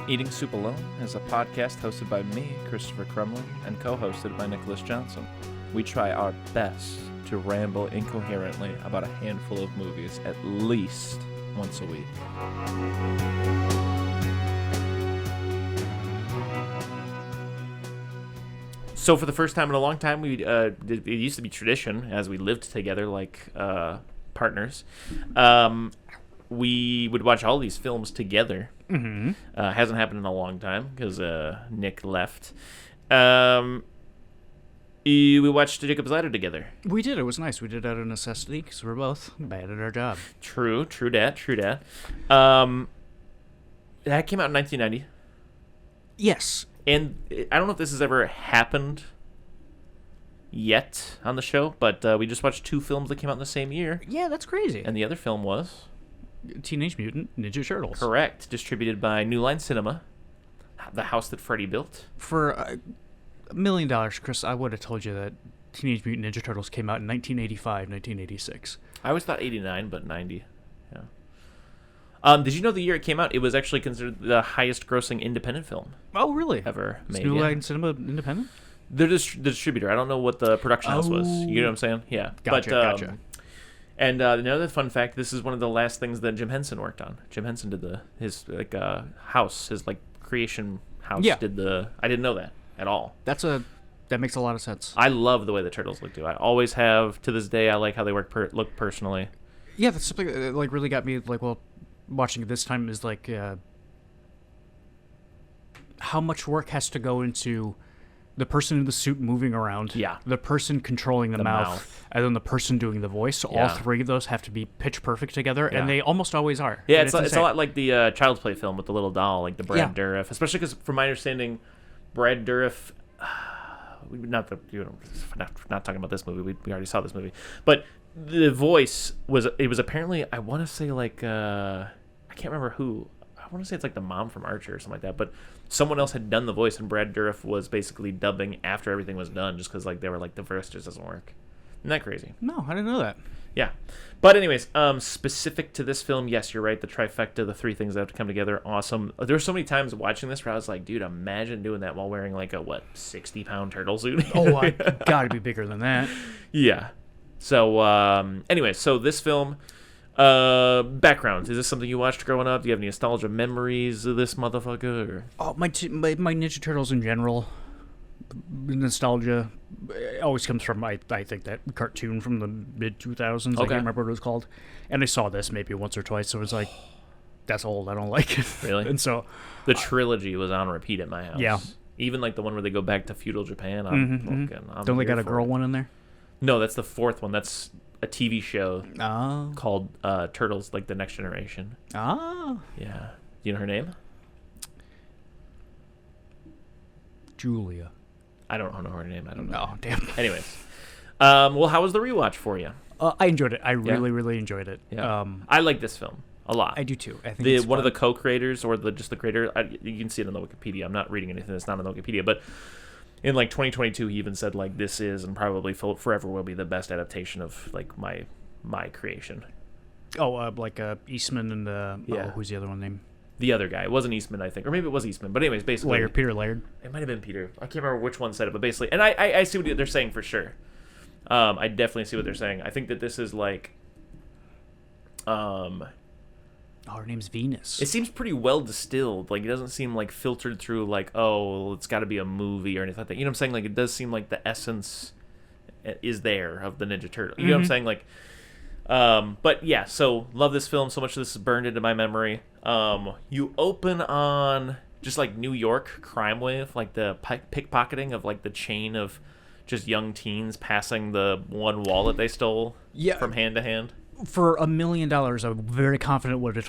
Eating Soup Alone is a podcast hosted by me, Christopher Crumley, and co-hosted by Nicholas Johnson. We try our best to ramble incoherently about a handful of movies at least once a week. So for the first time in a long time, it used to be tradition, as we lived together like partners, we would watch all these films together. Mm-hmm. Hasn't happened in a long time because Nick left. We watched Jacob's Ladder together. We did. It was nice. We did it out of necessity because we're both bad at our job. True dat. That came out in 1990. Yes. And I don't know if this has ever happened yet on the show, but we just watched two films that came out in the same year. Yeah, that's crazy. And the other film was Teenage Mutant Ninja Turtles. Correct. Distributed by New Line Cinema, the house that Freddy built. For $1 million, Chris, I would have told you that Teenage Mutant Ninja Turtles came out in 1985, 1986. I always thought 89, but 90. Yeah. Did you know the year it came out, it was actually considered the highest grossing independent film Oh, really? ever made? New Line Cinema independent? They're the distributor. I don't know what the production house was. You know what I'm saying? Yeah. Gotcha. And another fun fact: this is one of the last things that Jim Henson worked on. Jim Henson did his house, his creation house. Yeah. I didn't know that at all. That makes a lot of sense. I love the way the Turtles look too. I always have to this day. I like how they look personally. Yeah, that's something that really got me watching it this time is how much work has to go into the person in the suit moving around, the person controlling the mouth, and then the person doing the voice. All three of those have to be pitch perfect together, and they almost always are. Yeah, it's a lot like the Child's Play film with the little doll, like the Brad Dourif. Especially because, from my understanding, Brad Dourif. Not talking about this movie. We already saw this movie, but the voice was apparently, I want to say I can't remember who. I want to say it's the mom from Archer or something like that, but someone else had done the voice, and Brad Dourif was basically dubbing after everything was done, just because they were the voice just doesn't work. Isn't that crazy? No, I didn't know that. Yeah, but anyways, specific to this film, yes, you're right. The trifecta, the three things that have to come together, awesome. There were so many times watching this where I was like, dude, imagine doing that while wearing a 60-pound turtle suit. Oh, I gotta be bigger than that. Yeah. So, anyway, so this film. Background. Is this something you watched growing up? Do you have any nostalgia memories of this motherfucker? Or? Oh, my Ninja Turtles in general, nostalgia always comes from, I think, that cartoon from the mid-2000s. Okay. I can't remember what it was called. And I saw this maybe once or twice, so it was that's old. I don't like it. Really? And so the trilogy was on repeat at my house. Yeah. Even the one where they go back to feudal Japan. I'm don't they got a girl one in there? No, that's the fourth one. That's a TV show called Turtles, The Next Generation. Oh. Yeah. Do you know her name? Julia. I don't know her name. I don't know. Oh, damn. Anyways. Well, how was the rewatch for you? I enjoyed it. I really enjoyed it. Yeah. I like this film a lot. I do too. I think one of the co-creators or just the creator, you can see it on the Wikipedia. I'm not reading anything that's not on the Wikipedia, but in 2022, he even said this is and probably forever will be the best adaptation of my creation. Oh, Eastman and who's the other one named? The other guy. It wasn't Eastman, I think, or maybe it was Eastman. But anyways, basically, Peter Laird. It might have been Peter. I can't remember which one said it, but basically, and I see what they're saying for sure. I definitely see what they're saying. I think that this is her name's Venus. It seems pretty well distilled. It doesn't seem filtered through it's got to be a movie or anything like that. You know what I'm saying? It does seem like the essence is there of the Ninja Turtle. You know what I'm saying? But yeah, so love this film so much. This is burned into my memory. You open on just New York crime wave, the pickpocketing of the chain of just young teens passing the one wallet they stole from hand to hand. For $1 million, I very confidently would have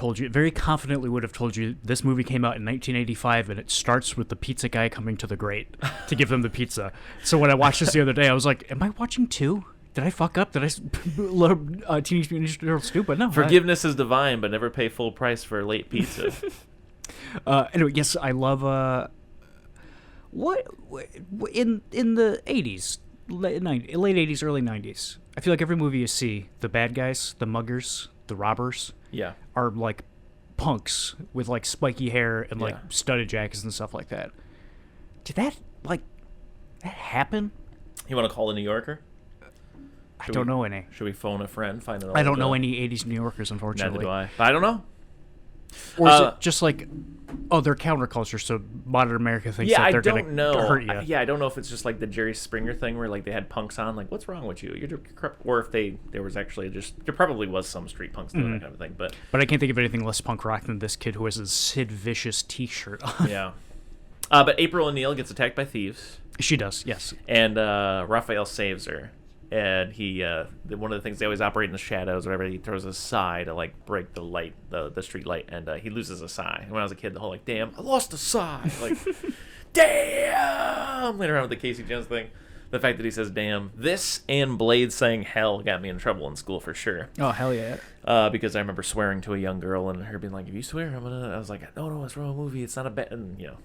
told you this movie came out in 1985, and it starts with the pizza guy coming to the grate to give them the pizza. So when I watched this the other day, I was like, am I watching two? Did I fuck up? Did I Teenage Mutant Ninja Turtles 2? But no. Forgiveness is divine, but never pay full price for late pizza. Anyway, yes, I love... what in the 80s, late 80s, early 90s, I feel like every movie you see, the bad guys, the muggers, the robbers, yeah, are punks with like spiky hair and like Yeah. studded jackets and stuff like that. Did that happen? You want to call a New Yorker? I don't know any. Should we phone a friend? Find an I don't old, know any 80s New Yorkers, unfortunately. Neither do I. But I don't know. Or is it just like, oh, they're counterculture, so modern America thinks that they're going to hurt you. I don't know if it's just like the Jerry Springer thing where like they had punks on, like, what's wrong with you? You're corrupt. Or if there was actually there probably was some street punks doing that kind of thing. But I can't think of anything less punk rock than this kid who has his Sid Vicious t-shirt on. yeah. But April O'Neil gets attacked by thieves. She does, yes. And Raphael saves her. And he, one of the things, they always operate in the shadows, whatever, he throws a sigh to, like, break the light, the street light, and he loses a sigh. And when I was a kid, the whole, like, damn, I lost a sigh. Like, damn! Later on with the Casey Jones thing. The fact that he says damn. This and Blade saying hell got me in trouble in school for sure. Oh, hell yeah. Because I remember swearing to a young girl and her being like, if you swear, I'm gonna... I was like, no, it's a wrong movie. It's not a bad... And, you know...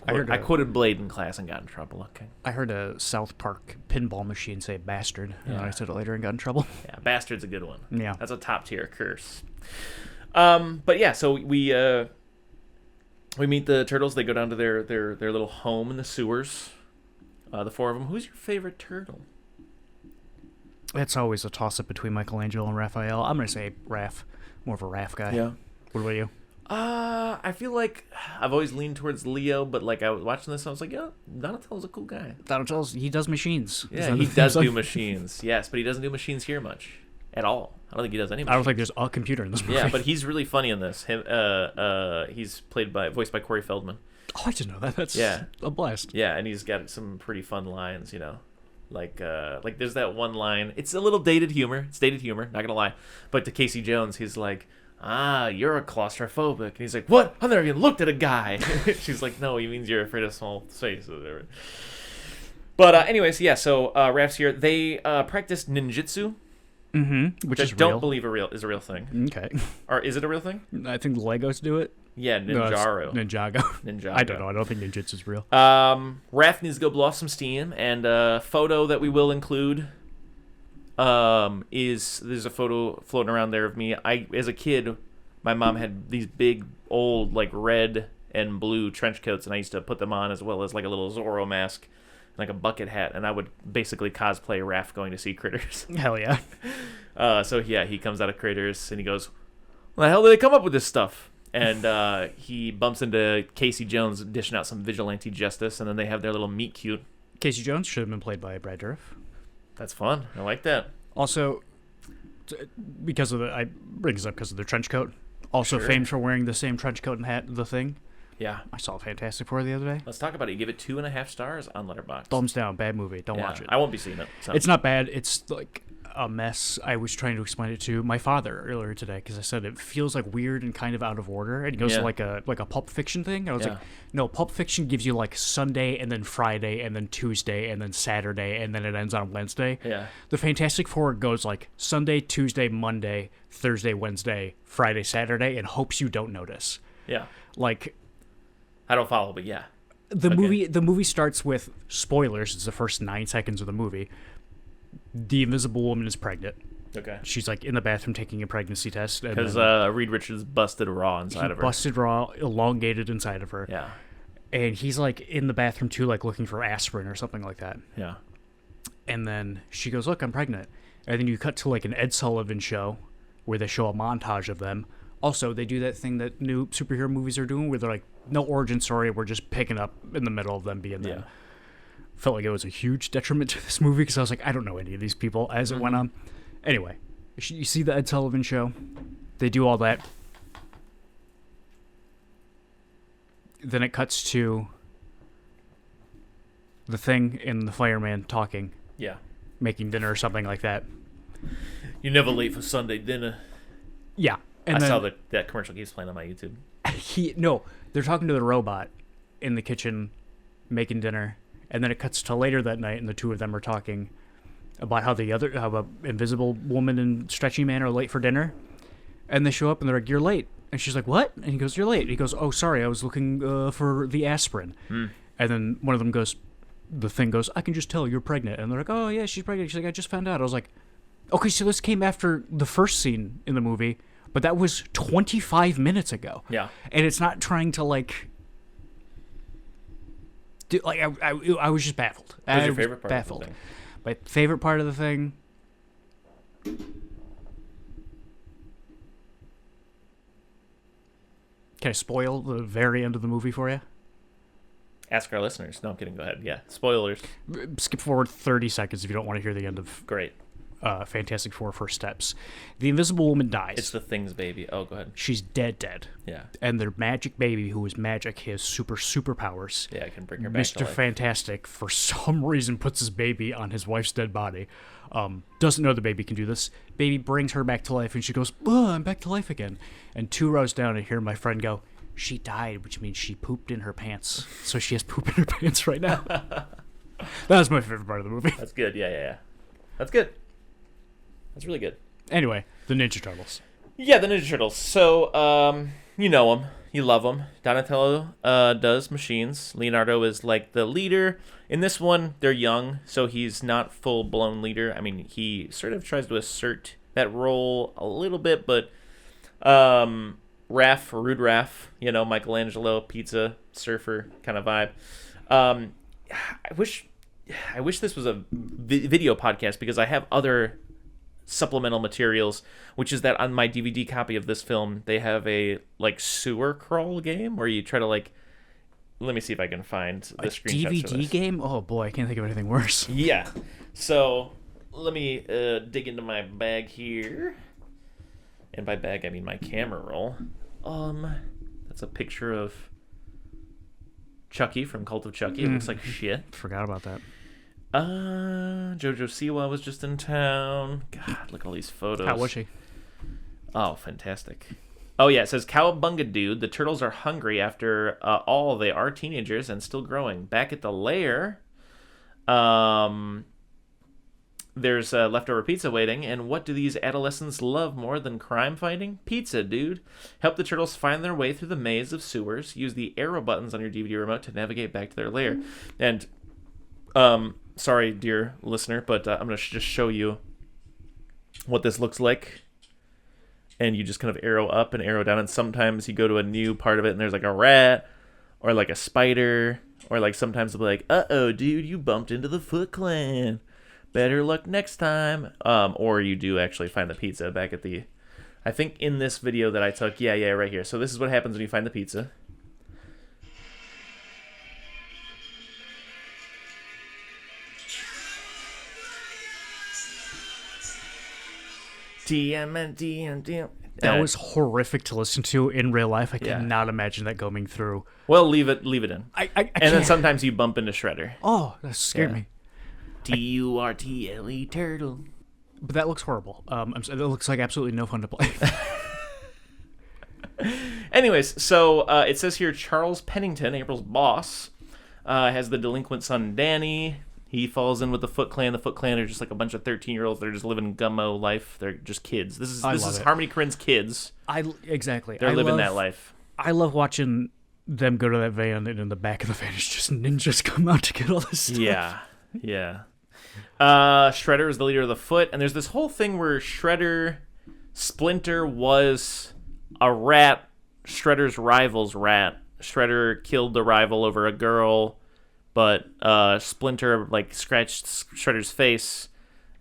I quoted Blade in class and got in trouble. Okay. I heard a South Park pinball machine say bastard, and I said it later and got in trouble. Yeah, bastard's a good one. Yeah. That's a top tier curse. But yeah, so we meet the turtles. They go down to their little home in the sewers. The four of them. Who's your favorite turtle? It's always a toss-up between Michelangelo and Raphael. I'm going to say Raph. More of a Raph guy. Yeah. What about you? I feel like I've always leaned towards Leo, but like I was watching this, I was like, yeah, Donatello's a cool guy. Donatello's, he does machines. Yeah, he does do machines. Yes, but he doesn't do machines here much at all. I don't think he does any. I don't think there's a computer in this movie. Yeah, but he's really funny in this. He's voiced by Corey Feldman. Oh, I didn't know that. That's a blast. Yeah, and he's got some pretty fun lines, you know. Like there's that one line. It's a little dated humor. It's dated humor, not gonna lie. But to Casey Jones, he's like, you're a claustrophobic. And he's like, what? I've never even looked at a guy. She's like, no, he means you're afraid of small spaces or whatever. But anyways, yeah, so Raph's here. They practice ninjutsu. Mm-hmm. Which I is don't real. believe is a real thing. Okay. Or is it a real thing? I think the Legos do it. Yeah, Ninjago. Ninjago. I don't know. I don't think ninjutsu's real. Raph needs to go blow off some steam, and a photo that we will include there's a photo floating around there of me. As a kid, my mom had these big old like red and blue trench coats, and I used to put them on as well as like a little Zorro mask, like a bucket hat, and I would basically cosplay Raph going to see Critters. Hell yeah. So yeah, he comes out of Critters and he goes, "Well, the hell did they come up with this stuff?" And he bumps into Casey Jones dishing out some vigilante justice, and then they have their little meet cute. Casey Jones should have been played by Brad Dourif. That's fun. I like that. Also, because of I bring this up because of their trench coat. Also Sure. famed for wearing the same trench coat and hat, The Thing. Yeah. I saw Fantastic Four the other day. Let's talk about it. You give it 2.5 stars on Letterboxd. Thumbs down, bad movie. Don't watch it. I won't be seeing it. So. It's not bad. It's like a mess. I was trying to explain it to my father earlier today because I said it feels like weird and kind of out of order. And he goes like a Pulp Fiction thing. And I was like, no, Pulp Fiction gives you like Sunday and then Friday and then Tuesday and then Saturday and then it ends on Wednesday. Yeah. The Fantastic Four goes like Sunday, Tuesday, Monday, Thursday, Wednesday, Friday, Saturday, and hopes you don't notice. Yeah. Like, I don't follow, but yeah. The movie starts with spoilers. It's the first 9 seconds of the movie. The Invisible Woman is pregnant. Okay. She's like in the bathroom taking a pregnancy test. Because Reed Richards busted raw inside of her. Busted raw, elongated inside of her. Yeah. And he's like in the bathroom too, like looking for aspirin or something like that. Yeah. And then she goes, "Look, I'm pregnant." And then you cut to like an Ed Sullivan show where they show a montage of them. Also, they do that thing that new superhero movies are doing where they're like, no origin story, we're just picking up in the middle of them being them. Felt like it was a huge detriment to this movie because I was like, I don't know any of these people as it went on. Anyway, you see the Ed Sullivan show? They do all that. Then it cuts to the Thing and the fireman talking. Yeah. Making dinner or something like that. You're never late for Sunday dinner. Yeah. And I saw that commercial keeps playing on my YouTube. They're talking to the robot in the kitchen making dinner. And then it cuts to later that night, and the two of them are talking about how a Invisible Woman and Stretchy Man are late for dinner. And they show up, and they're like, "You're late." And she's like, "What?" And he goes, "You're late." And he goes, "Oh, sorry, I was looking for the aspirin." And then one of them goes, the Thing goes, "I can just tell you're pregnant." And they're like, "Oh, yeah, she's pregnant." She's like, "I just found out." I was like, okay, so this came after the first scene in the movie, But that was 25 minutes ago. Yeah. And it's not trying to, like... I was just baffled. What was your favorite part of the thing? My favorite part of the thing... Can I spoil the very end of the movie for you? Ask our listeners. No, I'm kidding. Go ahead. Yeah. Spoilers. Skip forward 30 seconds if you don't want to hear the end of Great. Fantastic Four First Steps. The Invisible Woman dies. It's the Thing's baby. Oh, go ahead. She's dead. Yeah. And their magic baby, who is magic, he has superpowers. Yeah, I can bring her back to Mr. life. Fantastic, for some reason, puts his baby on his wife's dead body. Doesn't know the baby can do this. Baby brings her back to life, and she goes, "Oh, I'm back to life again." And 2 rows down, I hear my friend go, "She died, which means she pooped in her pants." So she has poop in her pants right now. That was my favorite part of the movie. That's good. Yeah. That's good. That's really good. Anyway, the Ninja Turtles. Yeah, the Ninja Turtles. So, you know them. You love them. Donatello does machines. Leonardo is like the leader. In this one, they're young, so he's not full-blown leader. I mean, he sort of tries to assert that role a little bit, but Rude Raph, Michelangelo, pizza, surfer kind of vibe. I wish this was a video podcast because I have other supplemental materials, which is that on my DVD copy of this film, they have a sewer crawl game where you try to let me see if I can find the screenshots for DVD this. game? Oh boy, I can't think of anything worse. Yeah. So let me dig into my bag here. And by bag, I mean my camera roll. That's a picture of Chucky from Cult of Chucky. It looks like shit. Forgot about that. Jojo Siwa was just in town. God, look at all these photos. How was she? Oh, fantastic. Oh, yeah, it says, "Cowabunga, dude. The turtles are hungry after all. They are teenagers and still growing. Back at the lair, there's leftover pizza waiting. And what do these adolescents love more than crime fighting? Pizza, dude. Help the turtles find their way through the maze of sewers. Use the arrow buttons on your DVD remote to navigate back to their lair." And, sorry, dear listener, but I'm going to just show you what this looks like. And you just kind of arrow up and arrow down, and sometimes you go to a new part of it, and there's a rat, or a spider, or sometimes they'll be like, "Uh-oh, dude, you bumped into the Foot Clan. Better luck next time." Or you do actually find the pizza back at the... I think in this video that I took, yeah, right here. So this is what happens when you find the pizza. TMNT. That was horrific to listen to in real life. I cannot imagine that going through. Well, leave it in. I and can't. then sometimes you bump into Shredder. Oh, that scared me. Turtle. Turtle. But that looks horrible. It looks like absolutely no fun to play. Anyways, so it says here Charles Pennington, April's boss, has the delinquent son Danny. He falls in with the Foot Clan. The Foot Clan are just a bunch of 13-year-olds. They're just living gummo life. They're just kids. This is Harmony Korine's kids. Exactly. They're living that life. I love watching them go to that van, and in the back of the van is just ninjas come out to get all this stuff. Yeah. Shredder is the leader of the Foot, and there's this whole thing where Splinter was a rat, Shredder's rival's rat. Shredder killed the rival over a girl, but Splinter scratched Shredder's face,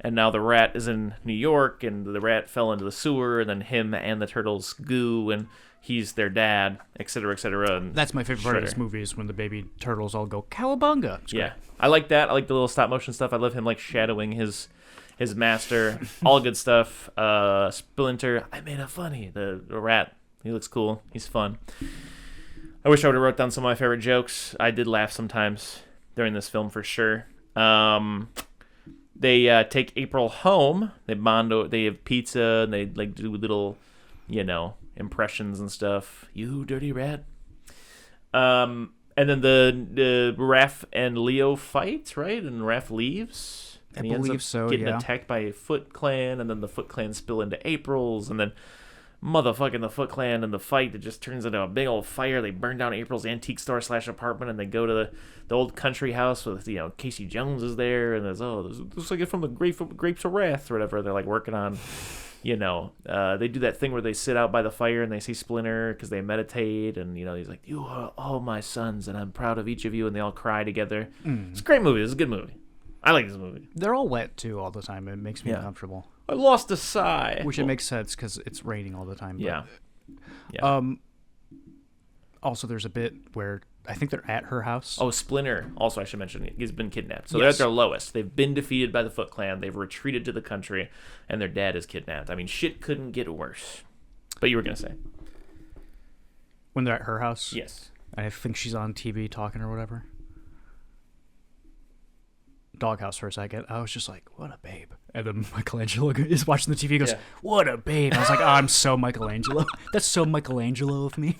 and now the rat is in New York, and the rat fell into the sewer, and then him and the turtles goo, and he's their dad, etc., etc. That's my favorite part of this movie is when the baby turtles all go cowabunga. It's great. I like that. I like the little stop motion stuff. I love him shadowing his master. All good stuff. Splinter, I made a funny. The rat, he looks cool. He's fun. I wish I would have wrote down some of my favorite jokes. I did laugh sometimes during this film for sure. They take April home. They bond. They have pizza. And they do little, impressions and stuff. You dirty rat. And then the Raph and Leo fight, right? And Raph leaves. And I believe so. Getting attacked by a Foot Clan, and then the Foot Clan spill into April's, and then motherfucking the Foot Clan in the fight, it just turns into a big old fire. They burn down April's antique store / apartment, and they go to the old country house with Casey Jones is there, and there's looks like it's from the Grapes of Wrath or whatever they're working on. They do that thing where they sit out by the fire and they see Splinter because they meditate, and he's like, "You are all my sons, and I'm proud of each of you," and they all cry together. It's a great movie. It's a good movie. I like this movie. They're all wet too all the time. It makes me uncomfortable. I lost a sigh. Which it makes sense because it's raining all the time. But, yeah. Also, there's a bit where I think they're at her house. Oh, Splinter. Also, I should mention, he's been kidnapped. So they're at their lowest. They've been defeated by the Foot Clan. They've retreated to the country, and their dad is kidnapped. I mean, shit couldn't get worse. But you were going to say. When they're at her house? Yes. I think she's on TV talking or whatever. Doghouse for a second. I was just like, what a babe. And then Michelangelo is watching the TV and goes, what a babe. I was like, oh, I'm so Michelangelo. That's so Michelangelo of me.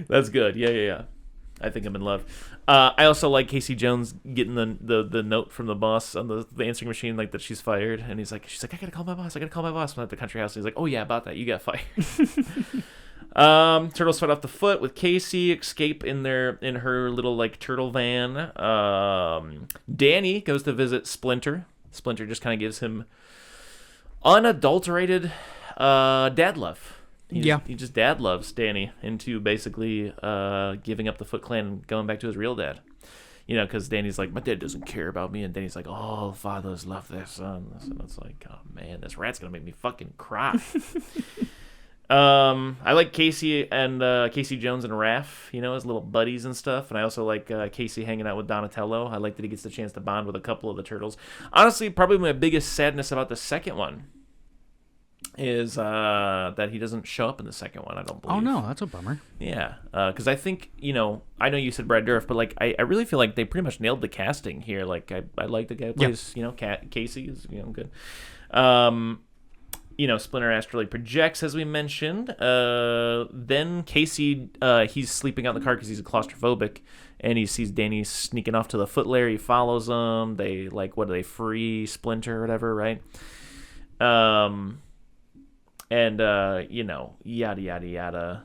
That's good. Yeah. I think I'm in love. I also like Casey Jones getting the note from the boss on the answering machine, like that she's fired. And she's like, I gotta call my boss. I'm at the country house. And he's like, oh yeah, about that. You got fired. Turtles fight off the Foot with Casey, escape in her little like turtle van. Danny goes to visit Splinter. Splinter just kind of gives him unadulterated dad love. He just dad loves Danny into basically giving up the Foot Clan and going back to his real dad. Because Danny's like, my dad doesn't care about me, and Danny's like, all fathers love their sons. And it's like, oh man, this rat's gonna make me fucking cry. I like Casey and Casey Jones and Raph, as little buddies and stuff. And I also like Casey hanging out with Donatello. I like that he gets the chance to bond with a couple of the turtles. Honestly, probably my biggest sadness about the second one is that he doesn't show up in the second one, I don't believe. Oh, no, that's a bummer. Yeah, because I think, I know you said Brad Dourif, but like I really feel like they pretty much nailed the casting here. Like, I like the guy who plays, Casey is, good. Splinter astrally projects, as we mentioned. Then Casey, he's sleeping out in the car because he's claustrophobic, and he sees Danny sneaking off to the Foot Lair. He follows them. They, free Splinter or whatever, right? Yada, yada, yada.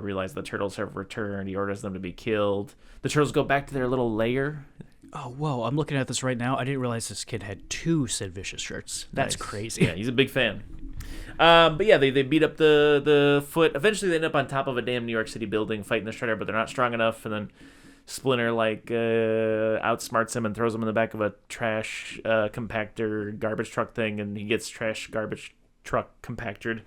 Realize the turtles have returned. He orders them to be killed. The turtles go back to their little lair. Oh, whoa, I'm looking at this right now. I didn't realize this kid had 2 Sid Vicious shirts. That's crazy. Yeah, he's a big fan. But yeah, they beat up the Foot. Eventually, they end up on top of a damn New York City building fighting the Shredder, but they're not strong enough. And then Splinter, outsmarts him and throws him in the back of a trash compactor garbage truck thing, and he gets trash garbage truck compactored.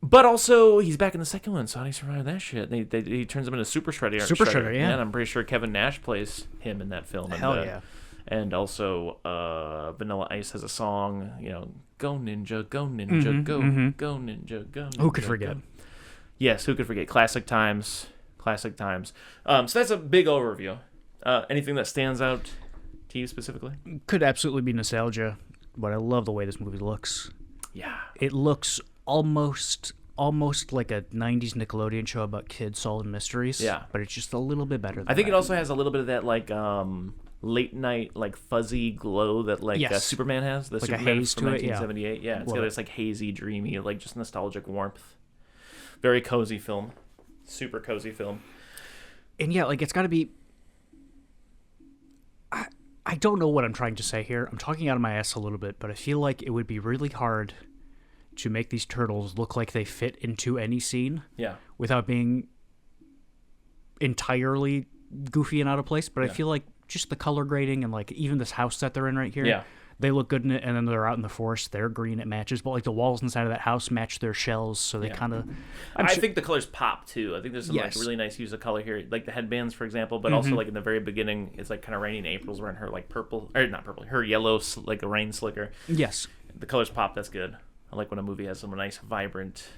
But also, he's back in the second one, so how do you survive that shit? He turns him into Super Shredder. Super Shredder, yeah. And I'm pretty sure Kevin Nash plays him in that film. Hell yeah. And also, Vanilla Ice has a song, go ninja, go ninja, go ninja, go ninja. Who could forget? Yes, who could forget? Classic times. So that's a big overview. Anything that stands out to you specifically? Could absolutely be nostalgia, but I love the way this movie looks. Yeah. It looks almost like a 90s Nickelodeon show about kids solving mysteries. Yeah. But it's just a little bit better than I think that. it also has a little bit of that late night fuzzy glow that Superman has. The like Superman a haze from to it, 1978. Yeah, it's got this hazy, dreamy, just nostalgic warmth. Very cozy film. Super cozy film. And yeah, it's got to be... I don't know what I'm trying to say here. I'm talking out of my ass a little bit, but I feel like it would be really hard to make these turtles look like they fit into any scene. Yeah. Without being entirely goofy and out of place. But I feel like just the color grading and even this house that they're in right here. Yeah. They look good in it, and then they're out in the forest. They're green. It matches, but the walls inside of that house match their shells, so they kind of. I think the colors pop too. I think there's some really nice use of color here, like the headbands, for example. But also in the very beginning, it's kind of raining. April's wearing her purple, or not purple, her yellow a rain slicker. Yes, the colors pop. That's good. I like when a movie has some nice, vibrant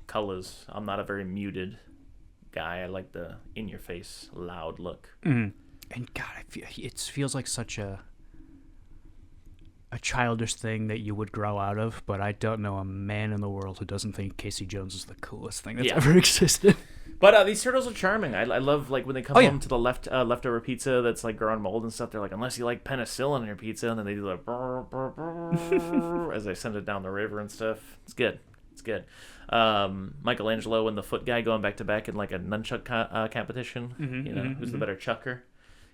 colors. I'm not a very muted guy. I like the in-your-face, loud look. And God, it feels like such a childish thing that you would grow out of, but I don't know a man in the world who doesn't think Casey Jones is the coolest thing that's ever existed. But these turtles are charming. I love when they come home to the leftover pizza that's growing mold and stuff. They're like, unless you like penicillin in your pizza, and then they do the brr, brr, brr, as they send it down the river and stuff. It's good. Michelangelo and the Foot guy going back to back in a nunchuck competition. Who's the better chucker?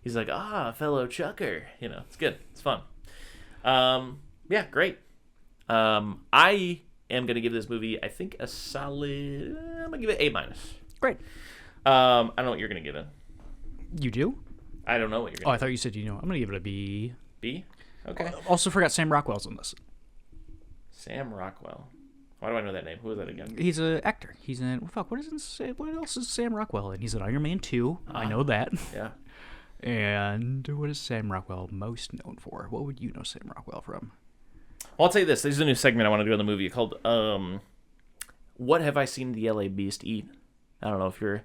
He's like, fellow chucker. It's good. It's fun. Yeah, great. I am going to give this movie, I think, a solid... I'm going to give it A-. Great. I don't know what you're going to give it. You do? I don't know what you're Oh, going I to thought you said you know. I'm going to give it a B. B? Okay. Also forgot Sam Rockwell's in this. Sam Rockwell. Why do I know that name? Who is that again? He's an actor. He's in... What else is Sam Rockwell in? He's in Iron Man 2. I know that. Yeah. And what is Sam Rockwell most known for? What would you know Sam Rockwell from? Well, I'll tell you this. This is a new segment I want to do in the movie called What Have I Seen the LA Beast Eat? I don't know if you're...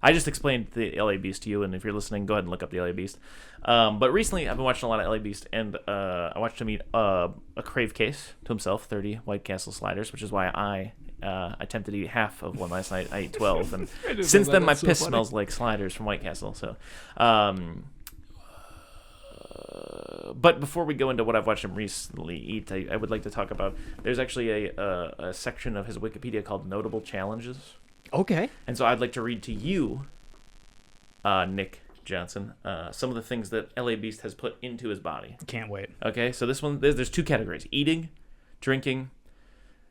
I just explained the LA Beast to you, and if you're listening, go ahead and look up the LA Beast. But recently, I've been watching a lot of LA Beast, and I watched him eat a crave case to himself, 30 White Castle sliders, which is why I attempted to eat half of one last night. I ate 12, and since then, my piss smells like sliders from White Castle. So, but before we go into what I've watched him recently eat, I would like to talk about, there's actually a section of his Wikipedia called Notable Challenges. Okay. And so I'd like to read to you, Nick Johnson, some of the things that LA Beast has put into his body. Can't wait. Okay, so this one, there's 2 categories: eating, drinking,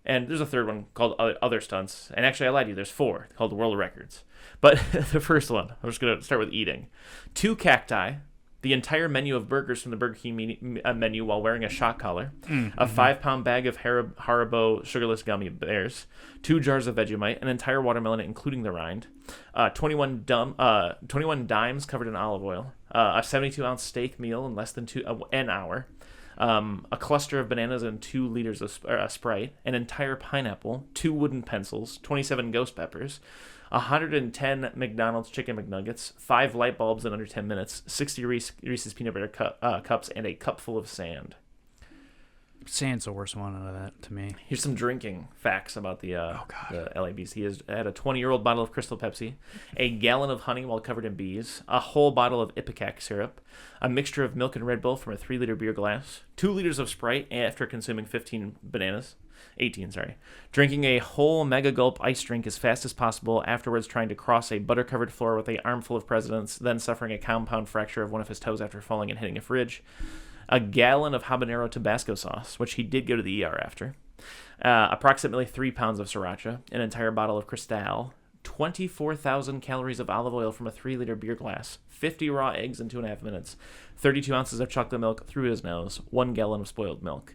and there's a third one called other stunts. And actually, I lied to you, there's 4 called world records. But the first one, I'm just going to start with eating. 2 cacti, the entire menu of burgers from the Burger King menu while wearing a shock collar, a 5-pound bag of Haribo sugarless gummy bears, 2 jars of Vegemite, an entire watermelon including the rind, 21 dimes covered in olive oil, a 72-ounce steak meal in less than an hour, a cluster of bananas and 2 liters of Sprite, an entire pineapple, 2 wooden pencils, 27 ghost peppers, 110 McDonald's chicken McNuggets, 5 light bulbs in under 10 minutes, 60 Reese's peanut butter cups, and a cup full of sand. Sand's the worst one out of that to me. Here's some drinking facts about the LA Beast. He has had a 20-year-old bottle of Crystal Pepsi, a gallon of honey while covered in bees, a whole bottle of Ipecac syrup, a mixture of milk and Red Bull from a 3-liter beer glass, 2 liters of Sprite after consuming 18, drinking a whole mega gulp ice drink as fast as possible, afterwards trying to cross a butter-covered floor with an armful of presidents, then suffering a compound fracture of one of his toes after falling and hitting a fridge, a gallon of habanero Tabasco sauce, which he did go to the ER after, approximately 3 pounds of sriracha, an entire bottle of Cristal, 24,000 calories of olive oil from a 3-liter beer glass, 50 raw eggs in 2.5 minutes, 32 ounces of chocolate milk through his nose, 1 gallon of spoiled milk.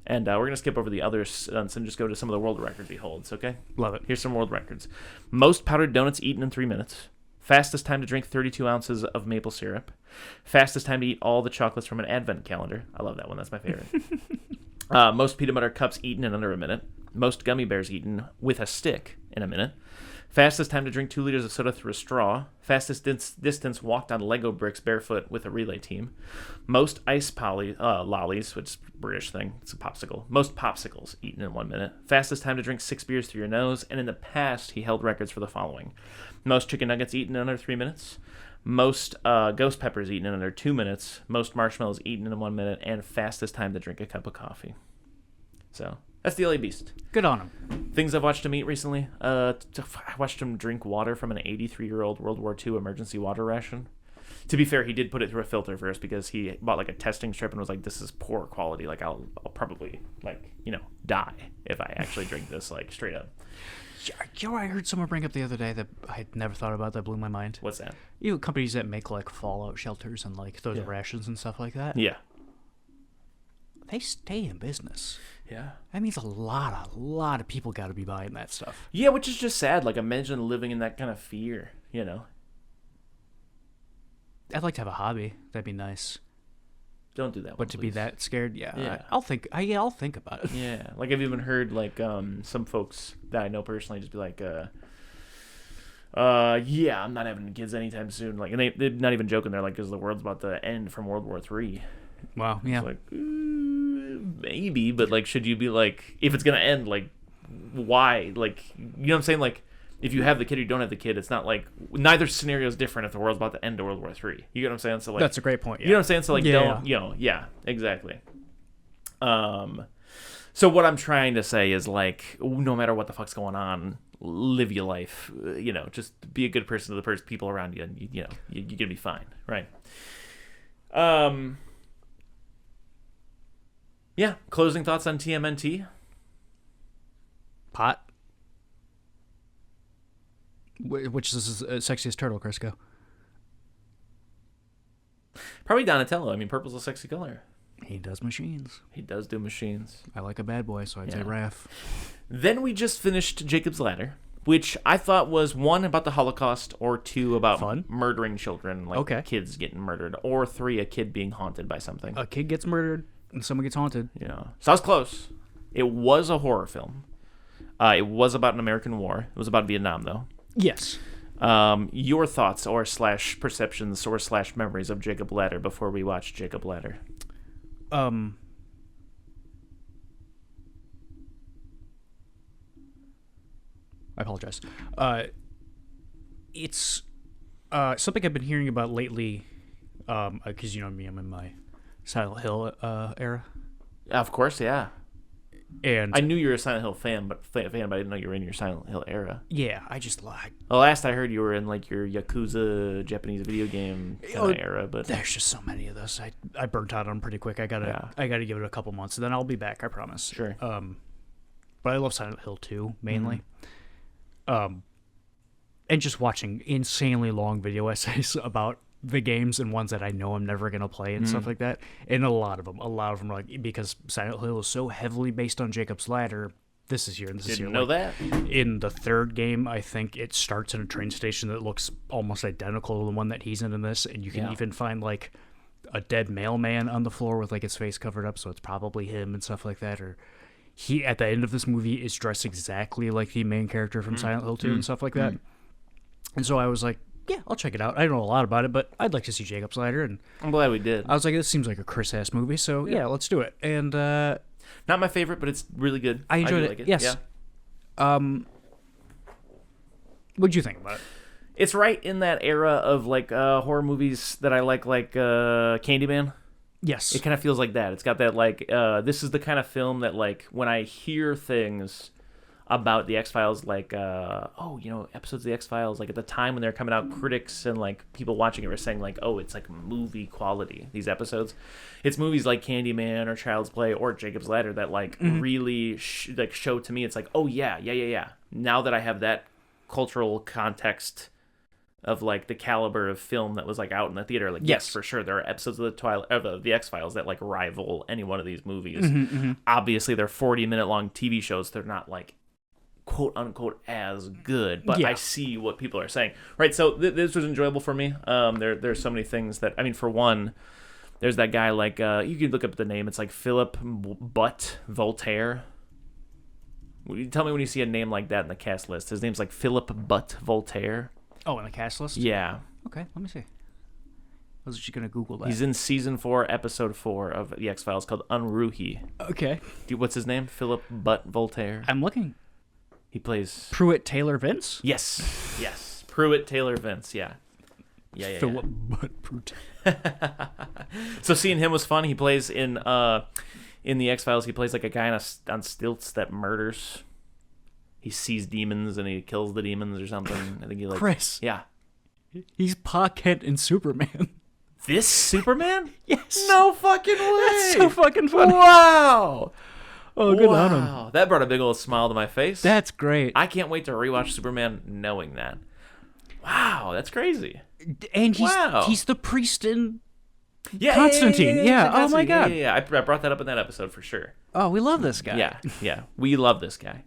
And we're going to skip over the other stunts and just go to some of the world records he holds, okay? Love it. Here's some world records. Most powdered donuts eaten in 3 minutes. Fastest time to drink 32 ounces of maple syrup. Fastest time to eat all the chocolates from an advent calendar. I love that one. That's my favorite. Most peanut butter cups eaten in under a minute. Most gummy bears eaten with a stick in a minute. Fastest time to drink 2 liters of soda through a straw. Fastest distance walked on Lego bricks barefoot with a relay team. Most ice lollies, which is a British thing. It's a popsicle. Most popsicles eaten in 1 minute. Fastest time to drink 6 beers through your nose. And in the past, he held records for the following: most chicken nuggets eaten in under 3 minutes. Most ghost peppers eaten in under 2 minutes. Most marshmallows eaten in 1 minute. And fastest time to drink a cup of coffee. So... that's the LA Beast. Good on him. Things I've watched him eat recently. I watched him drink water from an 83-year-old World War II emergency water ration. To be fair, he did put it through a filter first because he bought like a testing strip and was like, "This is poor quality. Like I'll probably die if I actually drink this like straight up." You know what I heard someone bring up the other day that I had never thought about, that blew my mind? What's that? You know, companies that make like fallout shelters and like those rations and stuff like that. Yeah. They stay in business. Yeah. That means a lot of people got to be buying that stuff. Yeah, which is just sad. Like, imagine living in that kind of fear, you know? I'd like to have a hobby. That'd be nice. Don't do that one, But to be please. that scared, Yeah. I'll think about it. Yeah. Like, I've even heard, like, some folks that I know personally just be like, yeah, I'm not having kids anytime soon. Like, and they're not even joking. They're like, because the world's about to end from World War III. Wow, yeah. It's like, maybe, but like, should you be like, if it's gonna end, like, why? Like, you know what I'm saying? Like, if you have the kid or you don't have the kid, it's not like neither scenario is different if the world's about to end to World War III. You get what I'm saying? So like, that's a great point. Yeah. You know what I'm saying? So like, don't, you know, yeah, exactly. So what I'm trying to say is like, no matter what the fuck's going on, live your life. You know, just be a good person to the people around you, and you know, you're gonna be fine, right? Yeah. Closing thoughts on TMNT? Pot. Which is the sexiest turtle, Chris? Go. Probably Donatello. I mean, purple's a sexy color. He does machines. He does do machines. I like a bad boy, so I'd say Raph. Then we just finished Jacob's Ladder, which I thought was 1, about the Holocaust, or 2, about murdering children, like kids getting murdered, or 3, a kid being haunted by something. A kid gets murdered and someone gets haunted. Yeah. So I was close. It was a horror film. It was about an American war. It was about Vietnam, though. Yes. Your thoughts or / perceptions or / memories of Jacob Ladder before we watch Jacob Ladder? I apologize. It's something I've been hearing about lately, because you know me, I'm in my Silent Hill era. Of course, yeah. And I knew you were a Silent Hill fan, but I didn't know you were in your Silent Hill era. Yeah, I just like. Well, last I heard, you were in like your Yakuza Japanese video game kind of era, but there's just so many of those. I burnt out on them pretty quick. I gotta give it a couple months, and then I'll be back. I promise. Sure. But I love Silent Hill 2 mainly. And just watching insanely long video essays about the games and ones that I know I'm never gonna play and stuff like that. And a lot of them are like, because Silent Hill is so heavily based on Jacob's Ladder. This is here and this is here. Didn't know that. In the third game, I think it starts in a train station that looks almost identical to the one that he's in this, and you can even find like a dead mailman on the floor with like his face covered up, so it's probably him and stuff like that. Or he at the end of this movie is dressed exactly like the main character from Silent Hill 2 and stuff like that. And so I was like, yeah, I'll check it out. I don't know a lot about it, but I'd like to see Jacob's Ladder, and I'm glad we did. I was like, this seems like a Chris-ass movie, so yeah, let's do it. And not my favorite, but it's really good. I enjoyed it. Like it. Yes. Yeah. What'd you think about it? It's right in that era of like horror movies that I like Candyman. Yes. It kind of feels like that. It's got that like this is the kind of film that like when I hear things about the X-Files, like episodes of the X-Files, like at the time when they're coming out, critics and like people watching it were saying like, oh, it's like movie quality, these episodes. It's movies like Candyman or Child's Play or Jacob's Ladder that like really show to me, it's like, oh yeah, now that I have that cultural context of like the caliber of film that was like out in the theater, like yes, for sure there are episodes of the X-Files that like rival any one of these movies. Obviously they're 40-minute long TV shows. They're not like quote unquote as good, but I see what people are saying, right? So this was enjoyable for me. There's so many things that, I mean, for one, there's that guy like you can look up the name, it's like Philip Butt Voltaire. Tell me when you see a name like that in the cast list. His name's like Philip Butt Voltaire. Oh, in the cast list? Yeah. Okay, let me see. I was just gonna Google that. He's in season 4, episode 4 of the X-Files called Unruhi. Okay. What's his name? Philip Butt Voltaire. I'm looking. He plays Pruitt Taylor Vince? Yes. Pruitt Taylor Vince, yeah. Philip Butt Pruitt. So seeing him was fun. He plays in the X-Files, he plays like a guy on stilts that murders. He sees demons and he kills the demons or something. I think he like Chris. Yeah. He's Pa Kent in Superman. This Superman? Yes. No fucking way. That's so fucking funny. Wow. Oh, good on him. That brought a big old smile to my face. That's great. I can't wait to rewatch Superman knowing that. Wow, that's crazy. And he's the priest in Constantine. Constantine. Yeah. Oh my God. Yeah. I brought that up in that episode for sure. Oh, we love this guy. Yeah. We love this guy.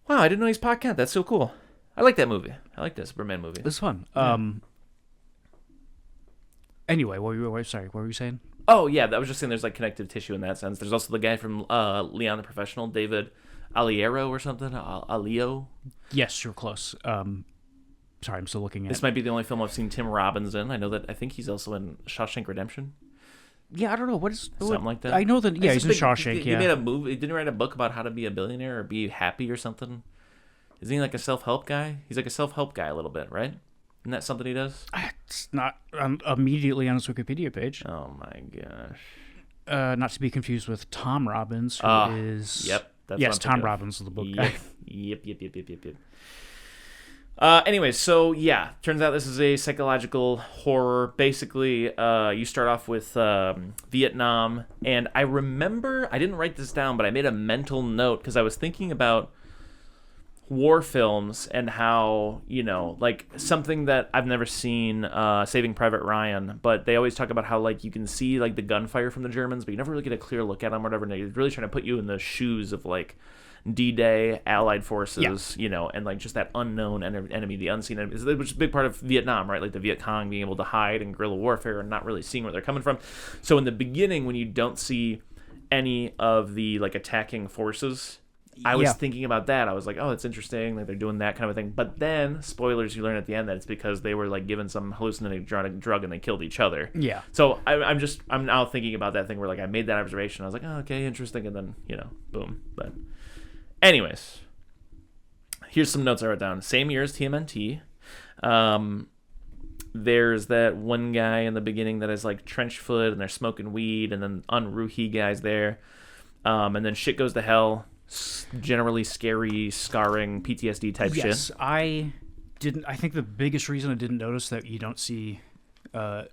Wow, I didn't know he's Pa Kent. That's so cool. I like that movie. I like that Superman movie. It's fun. Yeah. Anyway, what were you saying? Oh, yeah, I was just saying there's like connective tissue in that sense. There's also the guy from Leon the Professional, David Aliero or something. Alio? Yes, you're close. Sorry, I'm still looking at This might be the only film I've seen Tim Robbins in. I think he's also in Shawshank Redemption. Yeah, I don't know. Something like that? I know that, he's in Shawshank, He made a movie. He didn't write a book about how to be a billionaire or be happy or something. Isn't he like a self-help guy? He's like a self-help guy a little bit, right? Isn't that something he does? It's not immediately on his Wikipedia page. Oh my gosh. Not to be confused with Tom Robbins, who is... Yep. Yes, Tom Robbins is the book guy. Yep. Anyways, so yeah, turns out this is a psychological horror. Basically, you start off with Vietnam, and I remember, I didn't write this down, but I made a mental note because I was thinking about war films and how, like something that I've never seen, Saving Private Ryan, but they always talk about how like you can see like the gunfire from the Germans, but you never really get a clear look at them or whatever, and they're really trying to put you in the shoes of like D-Day, Allied forces, and like just that unknown enemy, the unseen enemy, which is a big part of Vietnam, right? Like the Viet Cong being able to hide in guerrilla warfare and not really seeing where they're coming from. So in the beginning, when you don't see any of the like attacking forces, I was thinking about that. I was like, oh, it's interesting, like they're doing that kind of a thing. But then, spoilers, you learn at the end that it's because they were like given some hallucinating drug and they killed each other. Yeah. So I'm now thinking about that thing where like I made that observation. I was like, oh, okay, interesting, and then boom. But anyways, here's some notes I wrote down. Same year as TMNT. There's that one guy in the beginning that is like trench foot and they're smoking weed, and then Unruhi guy's there. And then shit goes to hell. Generally scary, scarring, PTSD type shit. Yes, I think the biggest reason I didn't notice that you don't see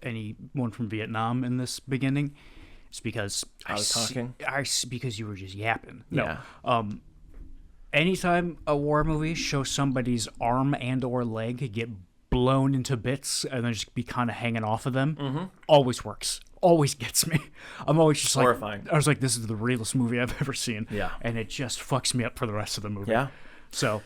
anyone from Vietnam in this beginning is because I was talking. Because you were just yapping. No. Yeah. Anytime a war movie shows somebody's arm and or leg get blown into bits and then just be kind of hanging off of them, always works. Always gets me. I'm always just horrifying. I was like, this is the realest movie I've ever seen. Yeah. And it just fucks me up for the rest of the movie. Yeah. So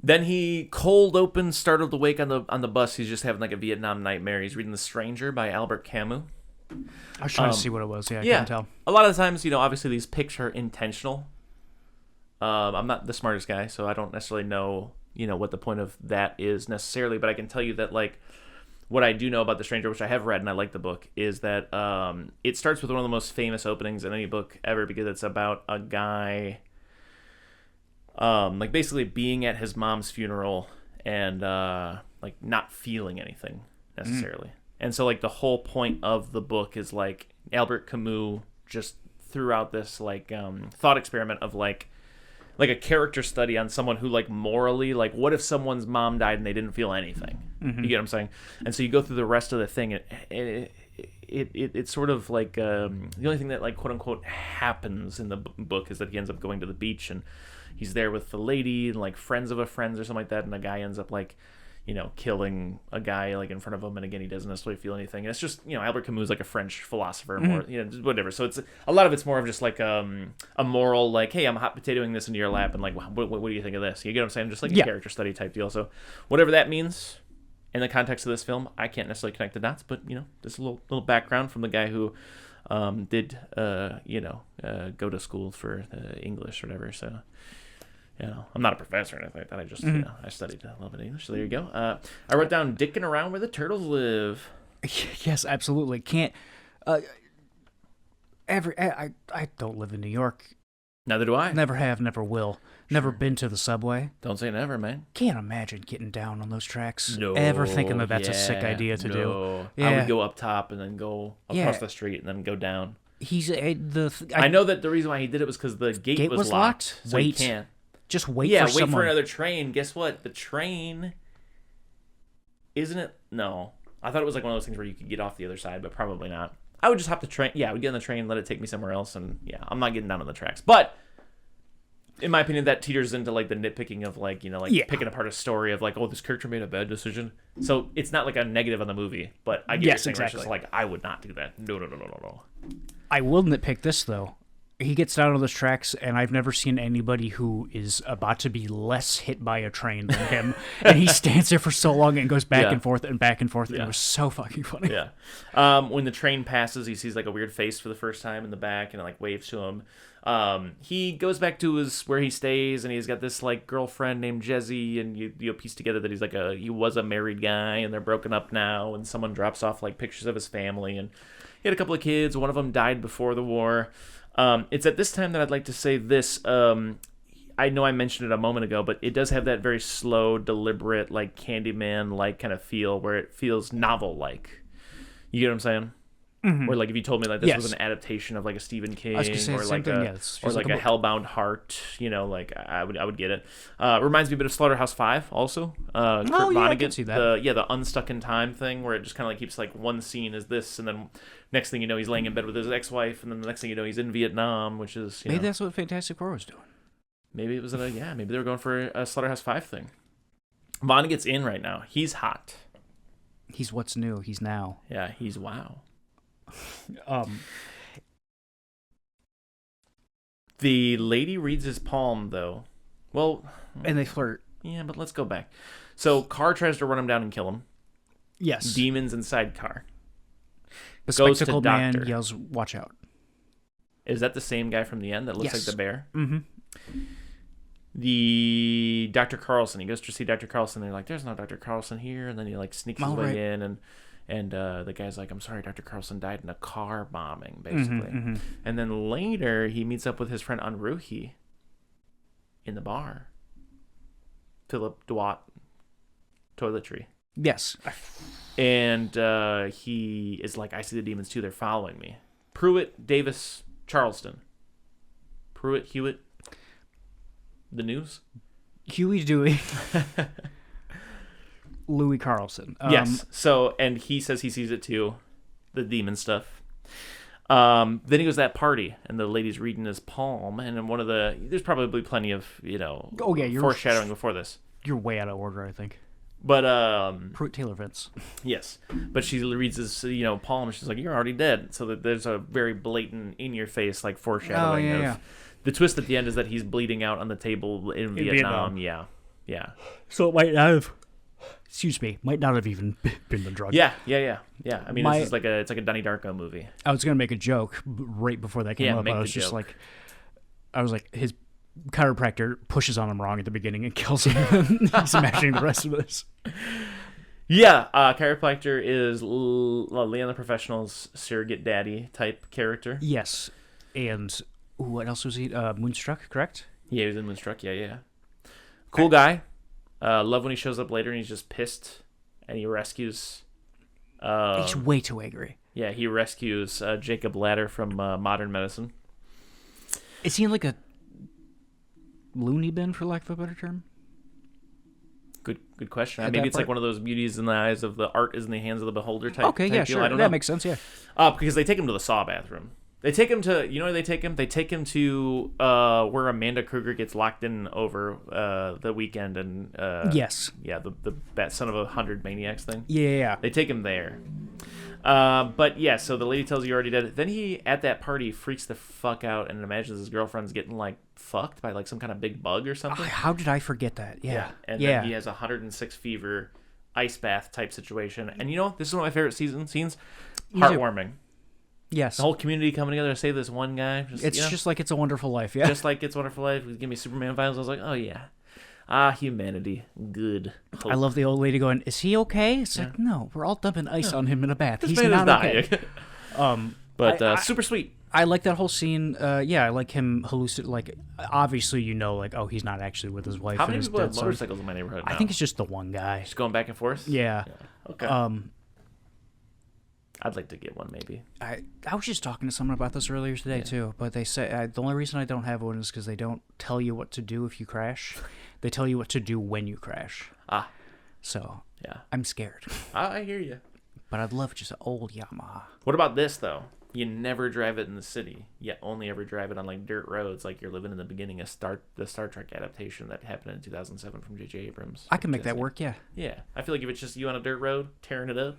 then he cold open, startled awake on the bus. He's just having like a Vietnam nightmare. He's reading The Stranger by Albert Camus. I was trying to see what it was. Yeah, I couldn't tell. A lot of the times, obviously these picks are intentional. I'm not the smartest guy, so I don't necessarily know, what the point of that is necessarily, but I can tell you that like what I do know about The Stranger, which I have read and I like the book, is that it starts with one of the most famous openings in any book ever, because it's about a guy like basically being at his mom's funeral and like not feeling anything necessarily. And so like the whole point of the book is like Albert Camus just threw out this like thought experiment of like a character study on someone who like morally, like what if someone's mom died and they didn't feel anything? You get what I'm saying? And so you go through the rest of the thing, and it's sort of like the only thing that like quote unquote happens in the book is that he ends up going to the beach and he's there with the lady and like friends of a friend or something like that, and the guy ends up like killing a guy like in front of him, and again he doesn't necessarily feel anything. And it's just Albert Camus is like a French philosopher, more whatever. So it's a lot of it's more of just like a moral, like, hey, I'm hot potatoing this into your lap, and like what do you think of this? You get what I'm saying? Just like a character study type deal. So whatever that means in the context of this film, I can't necessarily connect the dots, but just a little background from the guy who did go to school for English or whatever. So I'm not a professor or anything like that. I just, I studied a little bit of English. So there you go. I wrote down dicking around where the turtles live. Yes, absolutely. Can't. I don't live in New York. Neither do I. Never have, never will. Never been to the subway. Don't say never, man. Can't imagine getting down on those tracks. No. Ever thinking that that's a sick idea to do. Yeah. I would go up top and then go across the street and then go down. I know that the reason why he did it was because the gate was locked. So wait. he can't. Just wait for someone. Wait for another train. Guess what? The train, isn't it? No. I thought it was like one of those things where you could get off the other side, but probably not. I would just hop the train. Yeah, I would get on the train, let it take me somewhere else, and I'm not getting down on the tracks. But in my opinion, that teeters into like the nitpicking of like, picking apart a story of like, oh, this character made a bad decision. So it's not like a negative on the movie, but I get your thing. Exactly. It's just like, I would not do that. No. I will nitpick this though. He gets down on those tracks, and I've never seen anybody who is about to be less hit by a train than him. And he stands there for so long and goes back and forth and back and forth. And it was so fucking funny. Yeah. When the train passes, he sees like a weird face for the first time in the back, and it like waves to him. He goes back to where he stays, and he's got this like girlfriend named Jessie, and you piece together that he's like he was a married guy, and they're broken up now, and someone drops off like pictures of his family, and he had a couple of kids. One of them died before the war. It's at this time that I'd like to say this. I know I mentioned it a moment ago, but it does have that very slow, deliberate, like Candyman-like kind of feel, where it feels novel-like. You get what I'm saying? Where like if you told me like this was Yes. an adaptation of like a Stephen King I was gonna say or the like same thing, a yeah, it's or just like like a a book. Hellbound Heart, like I would get it. Reminds me a bit of Slaughterhouse 5 also. Kurt yeah, I Vonnegut, can see that. the unstuck in time thing where it just kind of like keeps like one scene is this, and then next thing you know he's laying in bed with his ex-wife, and then the next thing you know he's in Vietnam, which is Maybe that's what Fantastic Four was doing. maybe it was maybe they were going for a Slaughterhouse 5 thing. Vonnegut's in right now. He's hot. He's what's new. He's now. Yeah, he's wow. The lady reads his palm, though. Well, And they flirt. yeah, but let's go back. So, Carr tries to run him down and kill him. Yes. Demons inside Carr. The goes to spectacled man doctor. yells, "Watch out!" Is that the same guy from the end that looks Yes. like the bear? Mm-hmm. The Dr. Carlson. He goes to see Dr. Carlson. They're like, "There's no Dr. Carlson here," and then he like sneaks his All way right. in, and the guy's like, "I'm sorry, Dr. Carlson died in a car bombing," basically. And then later he meets up with his friend Anruhi in the bar. Philip Duat toiletry. Yes. And he is like, "I see the demons too. They're following me." Pruitt, Davis, Charleston. Pruitt, Hewitt. The news. Huey, Dewey, Louis Carlson. Yes. So, and he says he sees it too, the demon stuff. Then he goes to that party, and the lady's reading his palm, and in there's probably plenty of Oh, yeah, foreshadowing before this. You're way out of order, I think. But Pruitt Taylor Vince. yes, but she reads his palm, and she's like, "You're already dead." So that there's a very blatant, in your face like foreshadowing of. yeah. The twist at the end is that he's bleeding out on the table in Vietnam. Yeah. So it might not have. Excuse me. Might not have even been the drug. Yeah. I mean, this is it's like a Donnie Darko movie. I was gonna make a joke right before that came Yeah, up. make I the was just joke. like, his chiropractor pushes on him wrong at the beginning and kills him. He's imagining the rest of this. Yeah, chiropractor is Leon the Professional's surrogate daddy type character. Yes, and what else was he? Moonstruck, correct? Yeah, he was in Moonstruck. Yeah. Cool guy. Love when he shows up later and he's just pissed, and he rescues. He's way too angry. Yeah, he rescues Jacob Ladder from Modern Medicine. Is he in like a loony bin, for lack of a better term? Good question. At Maybe that it's like part? one of those beauties in the eyes of the art is in the hands of the beholder type. Okay, yeah, type deal. sure. I don't That know. makes sense. Yeah. Because they take him to the saw bathroom. They take him to, where they take him? They take him to where Amanda Kruger gets locked in over the weekend and Yes. yeah, the son of 100 maniacs thing. Yeah. They take him there. But yeah, so the lady tells you you're already dead. Then he at that party freaks the fuck out and imagines his girlfriend's getting like fucked by like some kind of big bug or something. How did I forget that? Yeah. And then he has 106 fever, ice bath type situation. And this is one of my favorite scenes. Me too. Heartwarming. Yes. The whole community coming together to save this one guy. It's just like It's a Wonderful Life. Yeah. just like It's a Wonderful Life. Give me Superman vibes. I was like, oh yeah. Humanity. Good. Hope. I love the old lady going, "Is he okay?" It's like, no, we're all dumping ice on him in a bath. This He's man is not okay. dying. But super sweet. I like that whole scene. I like him like, obviously, oh, he's not actually with his wife. How and many his people have dead son. motorcycles in my neighborhood now? I think it's just the one guy. Just going back and forth? Yeah. Okay. I'd like to get one maybe. I was just talking to someone about this earlier today too, but they say the only reason I don't have one is because they don't tell you what to do if you crash. They tell you what to do when you crash. So Yeah. I'm scared, I hear you. but I'd love just an old Yamaha. What about this though? You never drive it in the city. You only ever drive it on like dirt roads, like you're living in the beginning of the Star Trek adaptation that happened in 2007 from J.J. Abrams. I can make that work, yeah. Yeah, I feel like if it's just you on a dirt road tearing it up,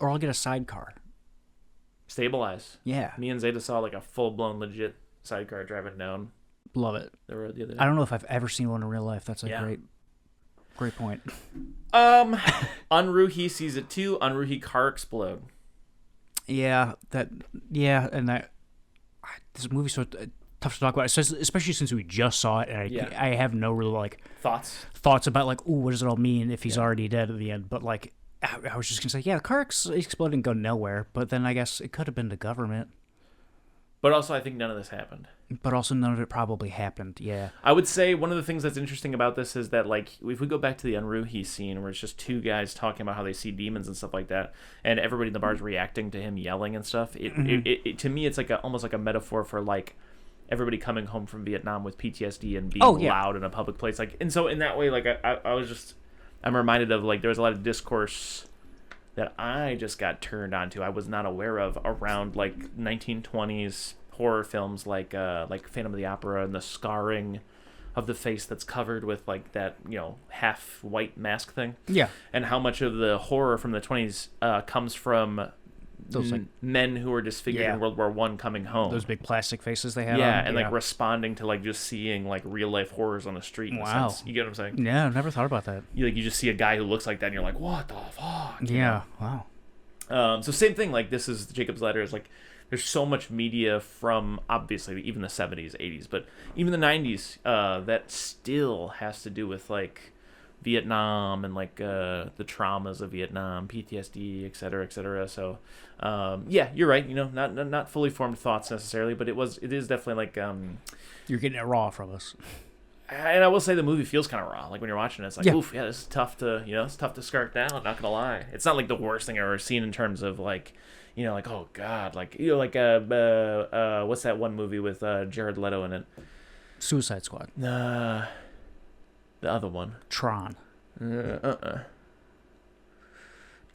Or I'll get a sidecar. stabilize. Yeah, Me and Zeta saw like a full blown legit sidecar driving down love it. the road the other day. I don't know if I've ever seen one in real life. That's a Yeah. great point. Unruhi sees it too. Unruhi car explode. Yeah, and this movie's so tough to talk about, especially since we just saw it, and I have no real thoughts about ooh, what does it all mean if he's already dead at the end. But I was just gonna say, the car exploded and go nowhere. But then I guess it could have been the government. But also, I think none of this happened. But also none of it probably happened. Yeah. I would say one of the things that's interesting about this is that, like, if we go back to the Unruhi scene where it's just two guys talking about how they see demons and stuff like that, and everybody in the bar is reacting to him yelling and stuff, it to me, it's like almost like a metaphor for, like, everybody coming home from Vietnam with PTSD and being loud in a public place. Like, and so in that way, like, I'm reminded of, like, there was a lot of discourse that I just got turned on to, I was not aware of, around, like, 1920s horror films like Phantom of the Opera and the scarring of the face that's covered with, like, that, half white mask thing. Yeah. And how much of the horror from the 20s comes from those men who were disfigured in World War I coming home. Those big plastic faces they had. Yeah, and like responding to, like, just seeing, like, real life horrors on the street. In a sense. You get what I'm saying? Yeah, I've never thought about that. You just see a guy who looks like that, and you're like, what the fuck? Yeah. Wow. So same thing. Like, this is Jacob's Ladder. Is like, there's so much media from, obviously, even the 70s, 80s, but even the 90s that still has to do with, like, Vietnam and, like, the traumas of Vietnam, PTSD, et cetera, et cetera. So, yeah, you're right. Not fully formed thoughts necessarily, but it is definitely, like, you're getting it raw from us. And I will say the movie feels kind of raw. Like, when you're watching it, it's like, oof, yeah, this is tough to, it's tough to skirt down. Not gonna lie, it's not like the worst thing I've ever seen in terms of, like, like, oh god, like, like, what's that one movie with Jared Leto in it? Suicide Squad. The other one. Tron.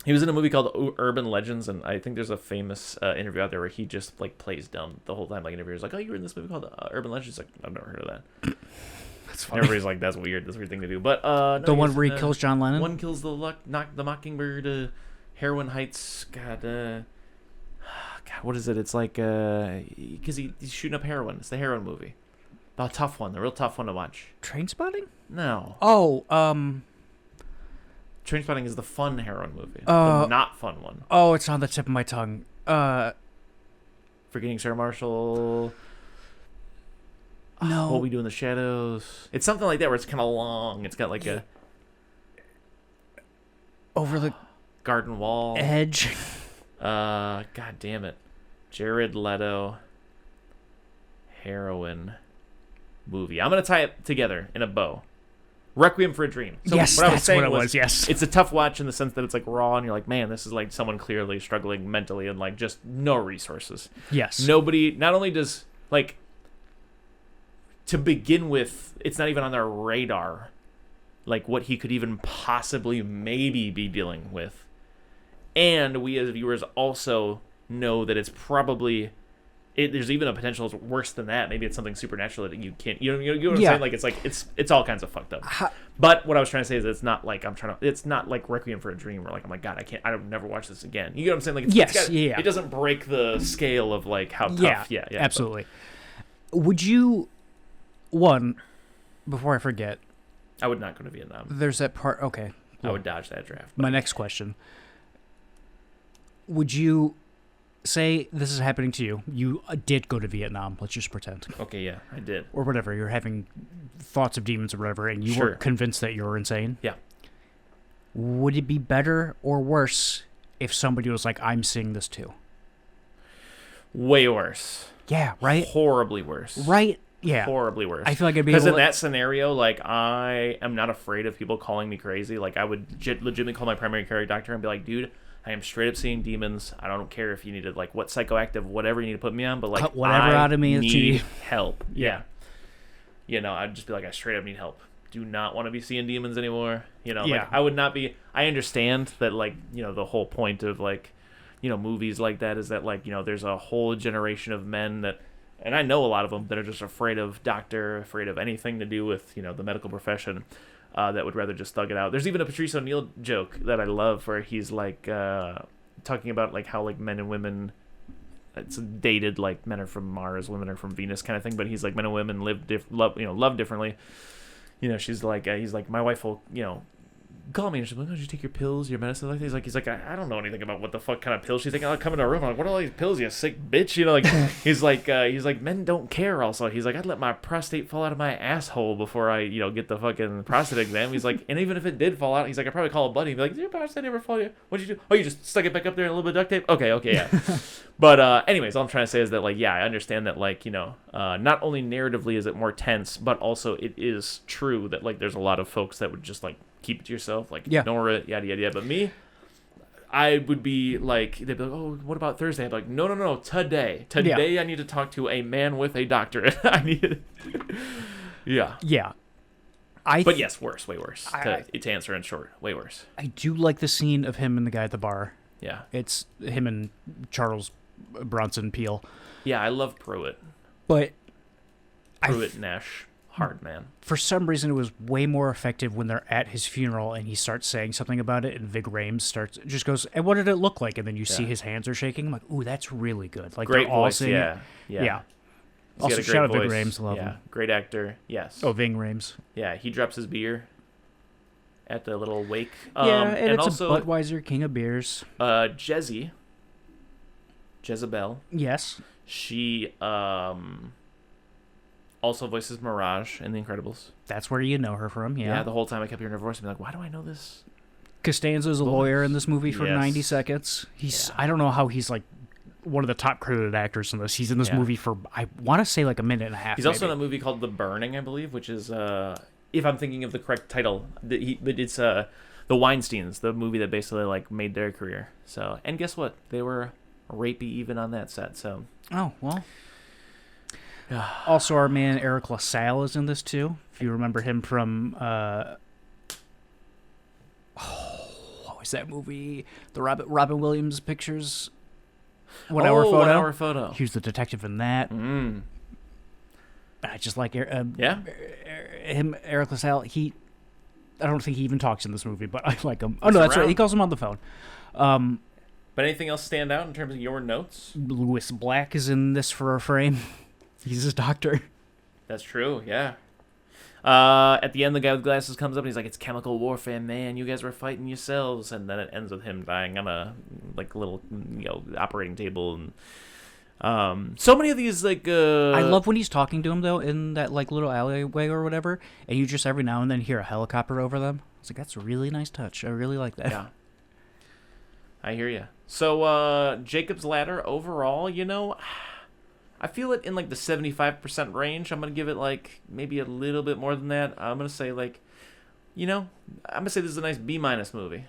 He was in a movie called Urban Legends, and I think there's a famous interview out there where he just, like, plays dumb the whole time. Like, interviewers like, oh, you were in this movie called Urban Legends. Like, I've never heard of that. That's funny. Everybody's like, that's weird. That's a weird thing to do. But no, the one where he kills John Lennon. One kills the Mockingbird. Heroin Heights. God, what is it? It's like because he's shooting up heroin. It's the heroin movie. The tough one, the real tough one to watch. Trainspotting? No. Oh, Trainspotting is the fun heroin movie. The not fun one. Oh, it's on the tip of my tongue. Forgetting Sarah Marshall. No. What We Do in the Shadows. It's something like that where it's kind of long. It's got like a over the garden wall edge. God damn it. Jared Leto heroin movie. I'm gonna tie it together in a bow. Requiem for a Dream. So yes, what I was that's saying what it was. Yes, it's a tough watch in the sense that it's like raw, and you're like, man, this is like someone clearly struggling mentally and like just no resources. Yes, nobody. Not only does like to begin with, it's not even on their radar, like what he could even possibly maybe be dealing with, and we as viewers also know that it's probably. There's even a potential it's worse than that. Maybe it's something supernatural that you can't. You know what I'm saying? Like it's all kinds of fucked up. But what I was trying to say is it's not like It's not like Requiem for a Dream where like I'm like God, I'll never watch this again. You get what I'm saying? Like it doesn't break the scale of like how tough. Yeah, absolutely. Would you before I forget? I would not go to Vietnam. There's that part. Okay, I would dodge that draft. My next question: would you? Say this is happening to you. You did go to Vietnam. Let's just pretend. Okay, yeah, I did. Or whatever. You're having thoughts of demons or whatever, and you were convinced that you were insane. Yeah. Would it be better or worse if somebody was like, I'm seeing this too? Way worse. Yeah, right? Horribly worse. Right? Yeah. Horribly worse. I feel like I'd be because in that scenario, like, I am not afraid of people calling me crazy. Like, I would legitimately call my primary care doctor and be like, dude, I am straight up seeing demons. I don't care if you need to, like, what psychoactive, whatever you need to put me on, but, like, cut whatever out of me need help. Yeah. I'd just be like, I straight up need help. Do not want to be seeing demons anymore. Like, I would not be, I understand that, like, the whole point of, like, movies like that is that, like, there's a whole generation of men that, and I know a lot of them that are just afraid of doctor, afraid of anything to do with, the medical profession. That would rather just thug it out. There's even a Patrice O'Neal joke that I love where he's like talking about like how like men and women, it's dated like men are from Mars, women are from Venus kind of thing. But he's like men and women love differently. She's like he's like my wife will call me, and she's like, oh, did you take your pills, your medicine? Like, he's like, I don't know anything about what the fuck kind of pills she's taking. I'll come in her room. I'm like, what are all these pills, you sick bitch? You know, like, he's like, men don't care. Also, he's like, I'd let my prostate fall out of my asshole before I, get the fucking prostate exam. He's like, and even if it did fall out, he's like, I'd probably call a buddy and be like, did your prostate ever fall out? What'd you do? Oh, you just stuck it back up there in a little bit of duct tape? Okay, yeah. But anyways, all I'm trying to say is that, like, yeah, I understand that, like, not only narratively is it more tense, but also it is true that, like, there's a lot of folks that would just, like, keep it to yourself, like, ignore it, yada, yada, yada. But me, I would be like, they'd be like, oh, what about Thursday? I'd be like, no, today. I need to talk to a man with a doctorate. I need it. Yeah. But yes, worse, way worse. To answer in short, way worse. I do like the scene of him and the guy at the bar. Yeah. It's him and Charles Bronson Peele. Yeah, I love Pruitt. But Nash. Hard man. For some reason, it was way more effective when they're at his funeral and he starts saying something about it, and Vig Rhames just goes, and what did it look like? And then you see his hands are shaking. I'm like, ooh, that's really good. Like, great they're all voice, saying yeah. Also, shout out Vig Rhames, love him. Great actor, yes. Oh, Ving Rhames. Yeah, he drops his beer at the little wake. And it's also, a Budweiser King of Beers. Jezebel. Yes. She also voices Mirage in The Incredibles. That's where you know her from, yeah. Yeah, the whole time I kept hearing her voice and be like, why do I know this? Costanza's a lawyer in this movie for 90 seconds. I don't know how he's, like, one of the top credited actors in this. He's in this movie for, I want to say, like, a minute and a half. He's also in a movie called The Burning, I believe, which is, if I'm thinking of the correct title, it's The Weinsteins, the movie that basically, like, made their career. So, and guess what? They were rapey even on that set, so. Oh, well. Also, our man Eric LaSalle is in this too. If you remember him from, what was that movie? The Robin Williams pictures. 1 Hour Photo. 1 Hour Photo. He was the detective in that. I just like him, Eric LaSalle. I don't think he even talks in this movie, but I like him. Oh no, that's right. He calls him on the phone. But anything else stand out in terms of your notes? Louis Black is in this for a frame. He's his doctor. That's true, yeah. At the end, the guy with glasses comes up and he's like, it's chemical warfare, man. You guys were fighting yourselves. And then it ends with him dying on a, like, little, operating table. And so many of these, like... I love when he's talking to him, though, in that, like, little alleyway or whatever. And you just every now and then hear a helicopter over them. It's like, that's a really nice touch. I really like that. Yeah. I hear you. So, Jacob's Ladder, overall, I feel it in, like, the 75% range. I'm going to give it, like, maybe a little bit more than that. I'm going to say, like, I'm going to say this is a nice B- movie.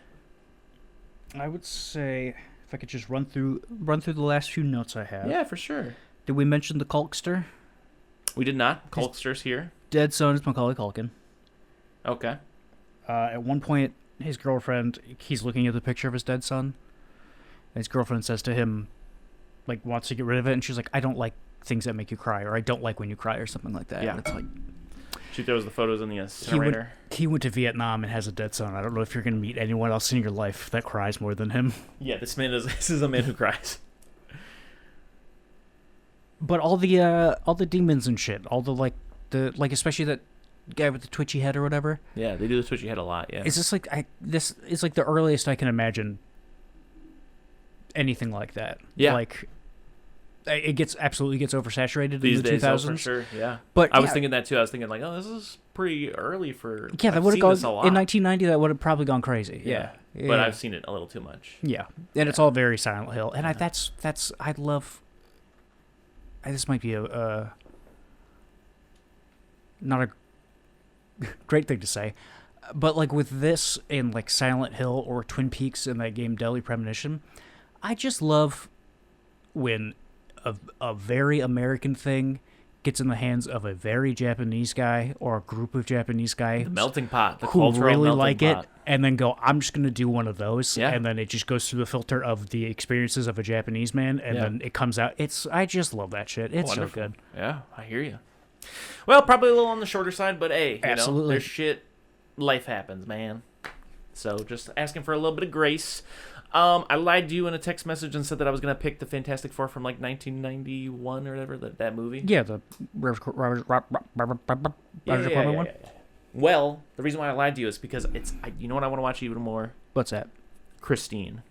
I would say, if I could just run through the last few notes I have. Yeah, for sure. Did we mention the Culkster? We did not. Culkster's here. Dead son is Macaulay Culkin. Okay. At one point, his girlfriend, he's looking at the picture of his dead son, and his girlfriend says to him, like, wants to get rid of it, and she's like, I don't like things that make you cry, or I don't like when you cry, or something like that. Yeah. And it's like, she throws the photos in the incinerator. He went to Vietnam and has a dead son. I don't know if you're going to meet anyone else in your life that cries more than him. Yeah, this is a man who cries. But all the demons and shit, all the especially that guy with the twitchy head or whatever. Yeah, they do the twitchy head a lot. Yeah. Is this like this is like the earliest I can imagine anything like that. Yeah. Like, it absolutely gets oversaturated these in the days, 2000s. for sure, yeah. But I was thinking that too. I was thinking, like, oh, this is pretty early for... Yeah, that would have gone... In 1990, that would have probably gone crazy. Yeah. But I've seen it a little too much. Yeah. And it's all very Silent Hill. And I love... This might be not a great thing to say, but, like, with this and, like, Silent Hill or Twin Peaks in that game Deadly Premonition, I just love when a very American thing gets in the hands of a very Japanese guy or a group of Japanese guys. The melting pot. The who cultural really melting like pot. it, and then go, I'm just going to do one of those. Yeah. And then it just goes through the filter of the experiences of a Japanese man, and then it comes out. I just love that shit. It's Wonderful. so good. Yeah, I hear you. Well, probably a little on the shorter side, but hey, Absolutely. There's shit. Life happens, man. So just asking for a little bit of grace. I lied to you in a text message and said that I was going to pick the Fantastic Four from, like, 1991 or whatever, that movie. Yeah, the Roger Corman one. Yeah. Well, the reason why I lied to you is because you know what I want to watch even more? What's that? Christine.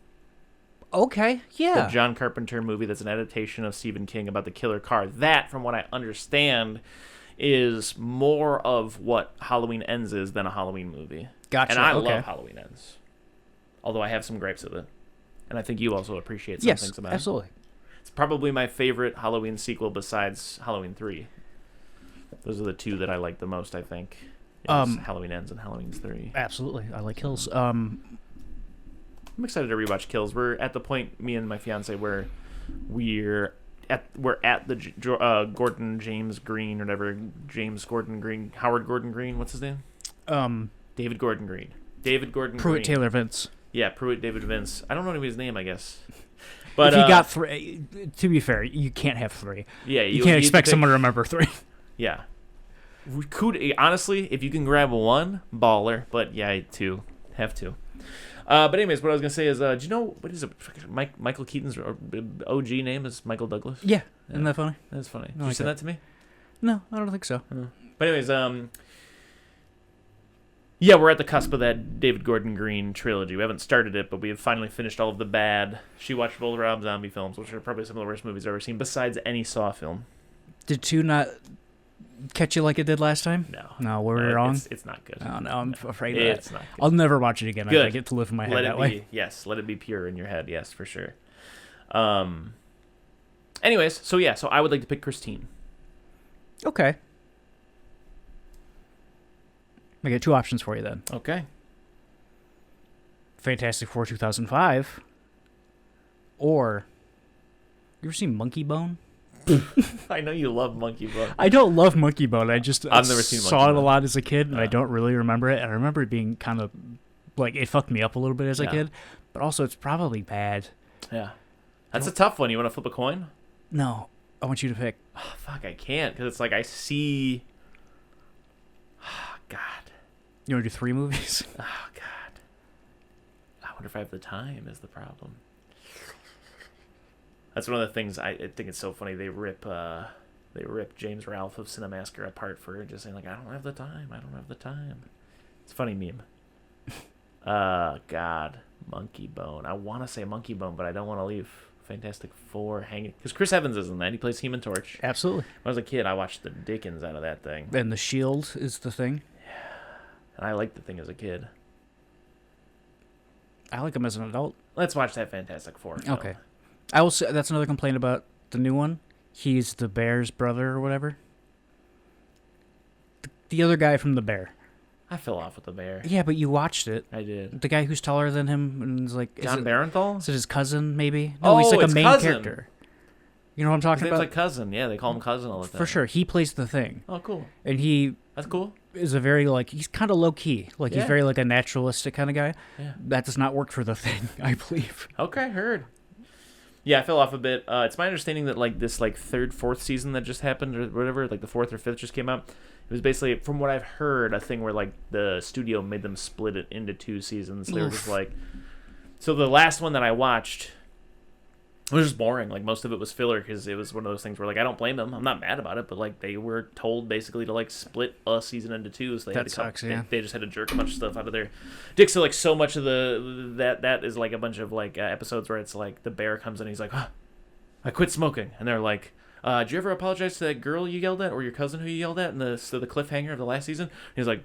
Okay, yeah. The John Carpenter movie that's an adaptation of Stephen King about the killer car. That, from what I understand, is more of what Halloween Ends is than a Halloween movie. Gotcha. And I love Halloween Ends. Although I have some gripes with it. And I think you also appreciate some things about it. Yes, absolutely. It's probably my favorite Halloween sequel besides Halloween 3. Those are the two that I like the most, I think. Halloween Ends and Halloween 3. Absolutely. I like Kills. I'm excited to rewatch Kills. We're at the point, me and my fiance, where we're at the Gordon James Green or whatever, Howard Gordon Green. What's his name? David Gordon Green. Pruitt Taylor Vince. Yeah, Pruitt David Vince. I don't know anybody's name, I guess. But if you got 3, to be fair, you can't have 3. Yeah, you can't expect someone to remember 3. Yeah. We could, honestly, if you can grab 1, baller. But yeah, 2, have 2. But anyways, what I was gonna say is, do you know what is it? Michael Keaton's OG name is Michael Douglas. Yeah, isn't that funny? That's funny. Did you send that to me? No, I don't think so. But anyways, yeah, we're at the cusp of that David Gordon Green trilogy. We haven't started it, but we have finally finished all of the bad. She watched both Rob Zombie films, which are probably some of the worst movies I've ever seen, besides any Saw film. Did 2 not catch you like it did last time? No, were we wrong? It's not good. Oh, no, I'm afraid of that. It's not good. I'll never watch it again. Good. I get to live in my head that way. Yes, let it be pure in your head. Yes, for sure. Anyways, so I would like to pick Christine. Okay. I get 2 options for you then. Okay. Fantastic Four 2005, or you ever seen Monkey Bone? I know you love Monkey Bone. I don't love Monkey Bone. I've never seen saw it a lot as a kid, and I don't really remember it. I remember it being kind of like it fucked me up a little bit as a kid, but also it's probably bad. Yeah, that's a tough one. You want to flip a coin? No, I want you to pick. Oh, fuck, I can't because it's like I see. Oh, God. You want to do 3 movies? Oh, God. I wonder if I have the time is the problem. That's one of the things I think it's so funny. They rip James Ralph of Cinemassacre apart for just saying, like, I don't have the time. It's a funny meme. God. Monkey Bone. I want to say Monkey Bone, but I don't want to leave Fantastic Four hanging. Because Chris Evans is in that. He plays Human Torch. Absolutely. When I was a kid, I watched the dickens out of that thing. And The Shield is the Thing. And I liked the thing as a kid. I like him as an adult. Let's watch that Fantastic Four film. Okay. I will say that's another complaint about the new one. He's the Bear's brother or whatever. The other guy from The Bear. I fell off with The Bear. Yeah, but you watched it. I did. The guy who's taller than him and is like... John Barenthal? Is it his cousin, maybe? No, he's like a main character. You know what I'm talking about? It's like cousin. Yeah, they call him cousin all the time. For sure. He plays the Thing. Oh, cool. And he... That's cool. Is a very, like... He's kind of low-key. Like, he's very, like, a naturalistic kind of guy. Yeah. That does not work for the Thing, I believe. Okay, heard. Yeah, I fell off a bit. It's my understanding that, like, this, like, 3rd, 4th season that just happened or whatever, like, the 4th or 5th just came out. It was basically, from what I've heard, a thing where, like, the studio made them split it into 2 seasons. They were just like... So the last one that I watched... It was just boring. Like, most of it was filler because it was one of those things where, like, I don't blame them. I'm not mad about it, but, like, they were told basically to, like, split a season into 2. So they had to sucks, yeah. They just had to jerk a bunch of stuff out of their dick. So, like, so much of that is, like, a bunch of, like, episodes where it's, like, the bear comes in and he's like, I quit smoking. And they're like, did you ever apologize to that girl you yelled at or your cousin who you yelled at in the cliffhanger of the last season? And he's like,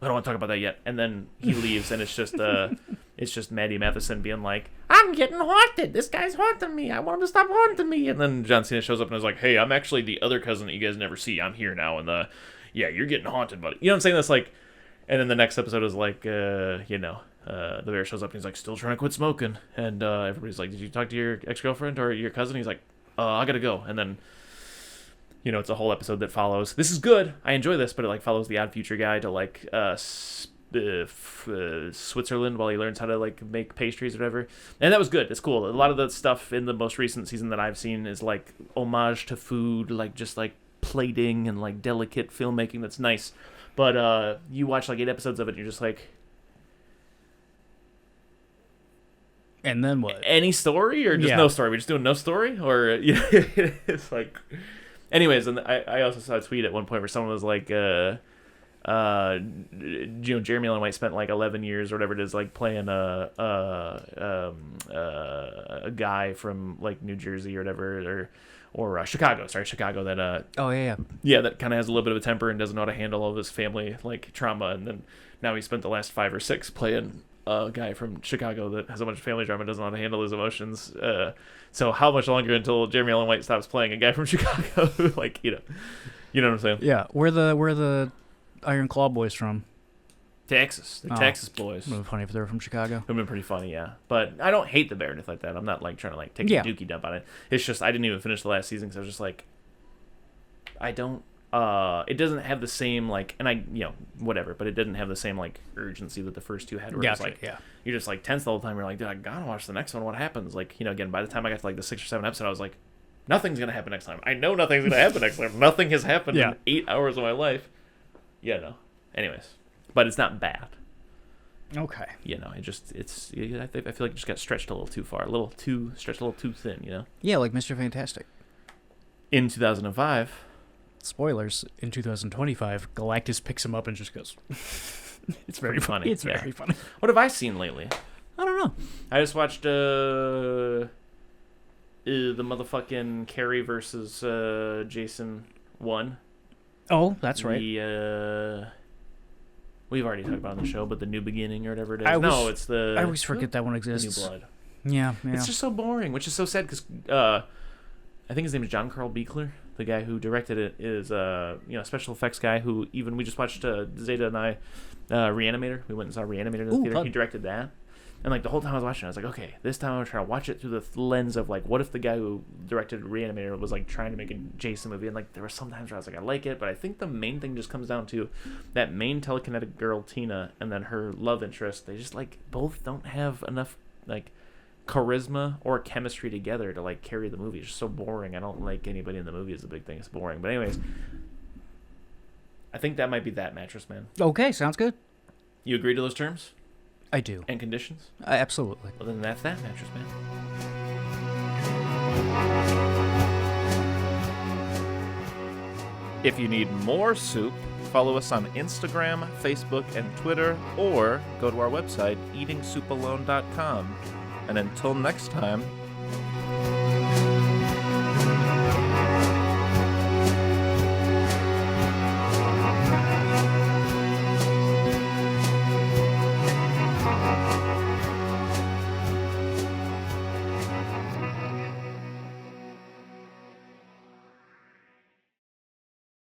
I don't want to talk about that yet. And then he leaves, and it's just Maddie Matheson being like, I'm getting haunted. This guy's haunting me. I want him to stop haunting me. And then John Cena shows up and is like, hey, I'm actually the other cousin that you guys never see. I'm here now. And yeah, you're getting haunted, buddy. You know what I'm saying? That's like, and then the next episode is like, the bear shows up and he's like, still trying to quit smoking. And everybody's like, did you talk to your ex-girlfriend or your cousin? He's like, I gotta go. And then, it's a whole episode that follows. This is good. I enjoy this, but it like follows the Odd Future guy to like Switzerland while he learns how to like make pastries or whatever. And that was good. It's cool. A lot of the stuff in the most recent season that I've seen is like homage to food, like just like plating and like delicate filmmaking. That's nice. But you watch like 8 episodes of it and you're just like, and then what? Any story or just no story? We just doing no story? Or it's like... Anyways, and I also saw a tweet at one point where someone was like, Jeremy Allen White spent like 11 years or whatever it is, like playing a guy from like New Jersey or whatever, or Chicago. Sorry, Chicago. That that kind of has a little bit of a temper and doesn't know how to handle all of his family like trauma. And then now he spent the last 5 or 6 playing a guy from Chicago that has a bunch of family drama and doesn't know how to handle his emotions. So how much longer until Jeremy Allen White stops playing a guy from Chicago? Like, you know what I'm saying? Yeah. Where the Iron Claw boys from? Texas. They're Texas boys. It would be funny if they were from Chicago. It would have been pretty funny, yeah. But I don't hate the Bear or anything like that. I'm not like trying to like take a dookie dump on it. It's just I didn't even finish the last season because I was just like, I don't. It doesn't have the same like, and whatever. But it didn't have the same like urgency that the first 2 had. Where it's like, you're just like tense the whole time. You're like, dude, I gotta watch the next one. What happens? Like, again, by the time I got to like the 6th or 7th episode, I was like, nothing's gonna happen next time. I know nothing's gonna happen next time. Nothing has happened in 8 hours of my life. Yeah, no. Anyways, but it's not bad. Okay. I feel like it just got stretched a little too far, stretched a little too thin. Yeah, like Mr. Fantastic. In 2005. Spoilers. In 2025, Galactus picks him up and just goes. It's very funny. It's very funny. What have I seen lately? I don't know. I just watched the motherfucking Carrie versus Jason 1. Oh, that's right. We've already talked about it on the show, but the New Beginning or whatever it is. I always forget that one exists. New Blood. Yeah. It's just so boring, which is so sad because I think his name is John Carl Buechler. The guy who directed it is a special effects guy who we just watched Zeta and I Reanimator. We went and saw Reanimator in the theater. Fun. He directed that. And like the whole time I was watching, I was like, okay, this time I'm gonna try to watch it through the lens of like, what if the guy who directed Reanimator was like trying to make a Jason movie? And like there were some times where I was like, I like it, but I think the main thing just comes down to that main telekinetic girl Tina and then her love interest. They just like both don't have enough like charisma or chemistry together to like carry the movie. It's just so boring. I don't like anybody in the movie is the big thing. It's boring. But anyways, I think that might be that, Mattress Man. Okay, sounds good. You agree to those terms? I do. And conditions? Absolutely. Well, then that's that, Mattress Man. If you need more soup, follow us on Instagram, Facebook, and Twitter, or go to our website, eatingsoupalone.com. And until next time,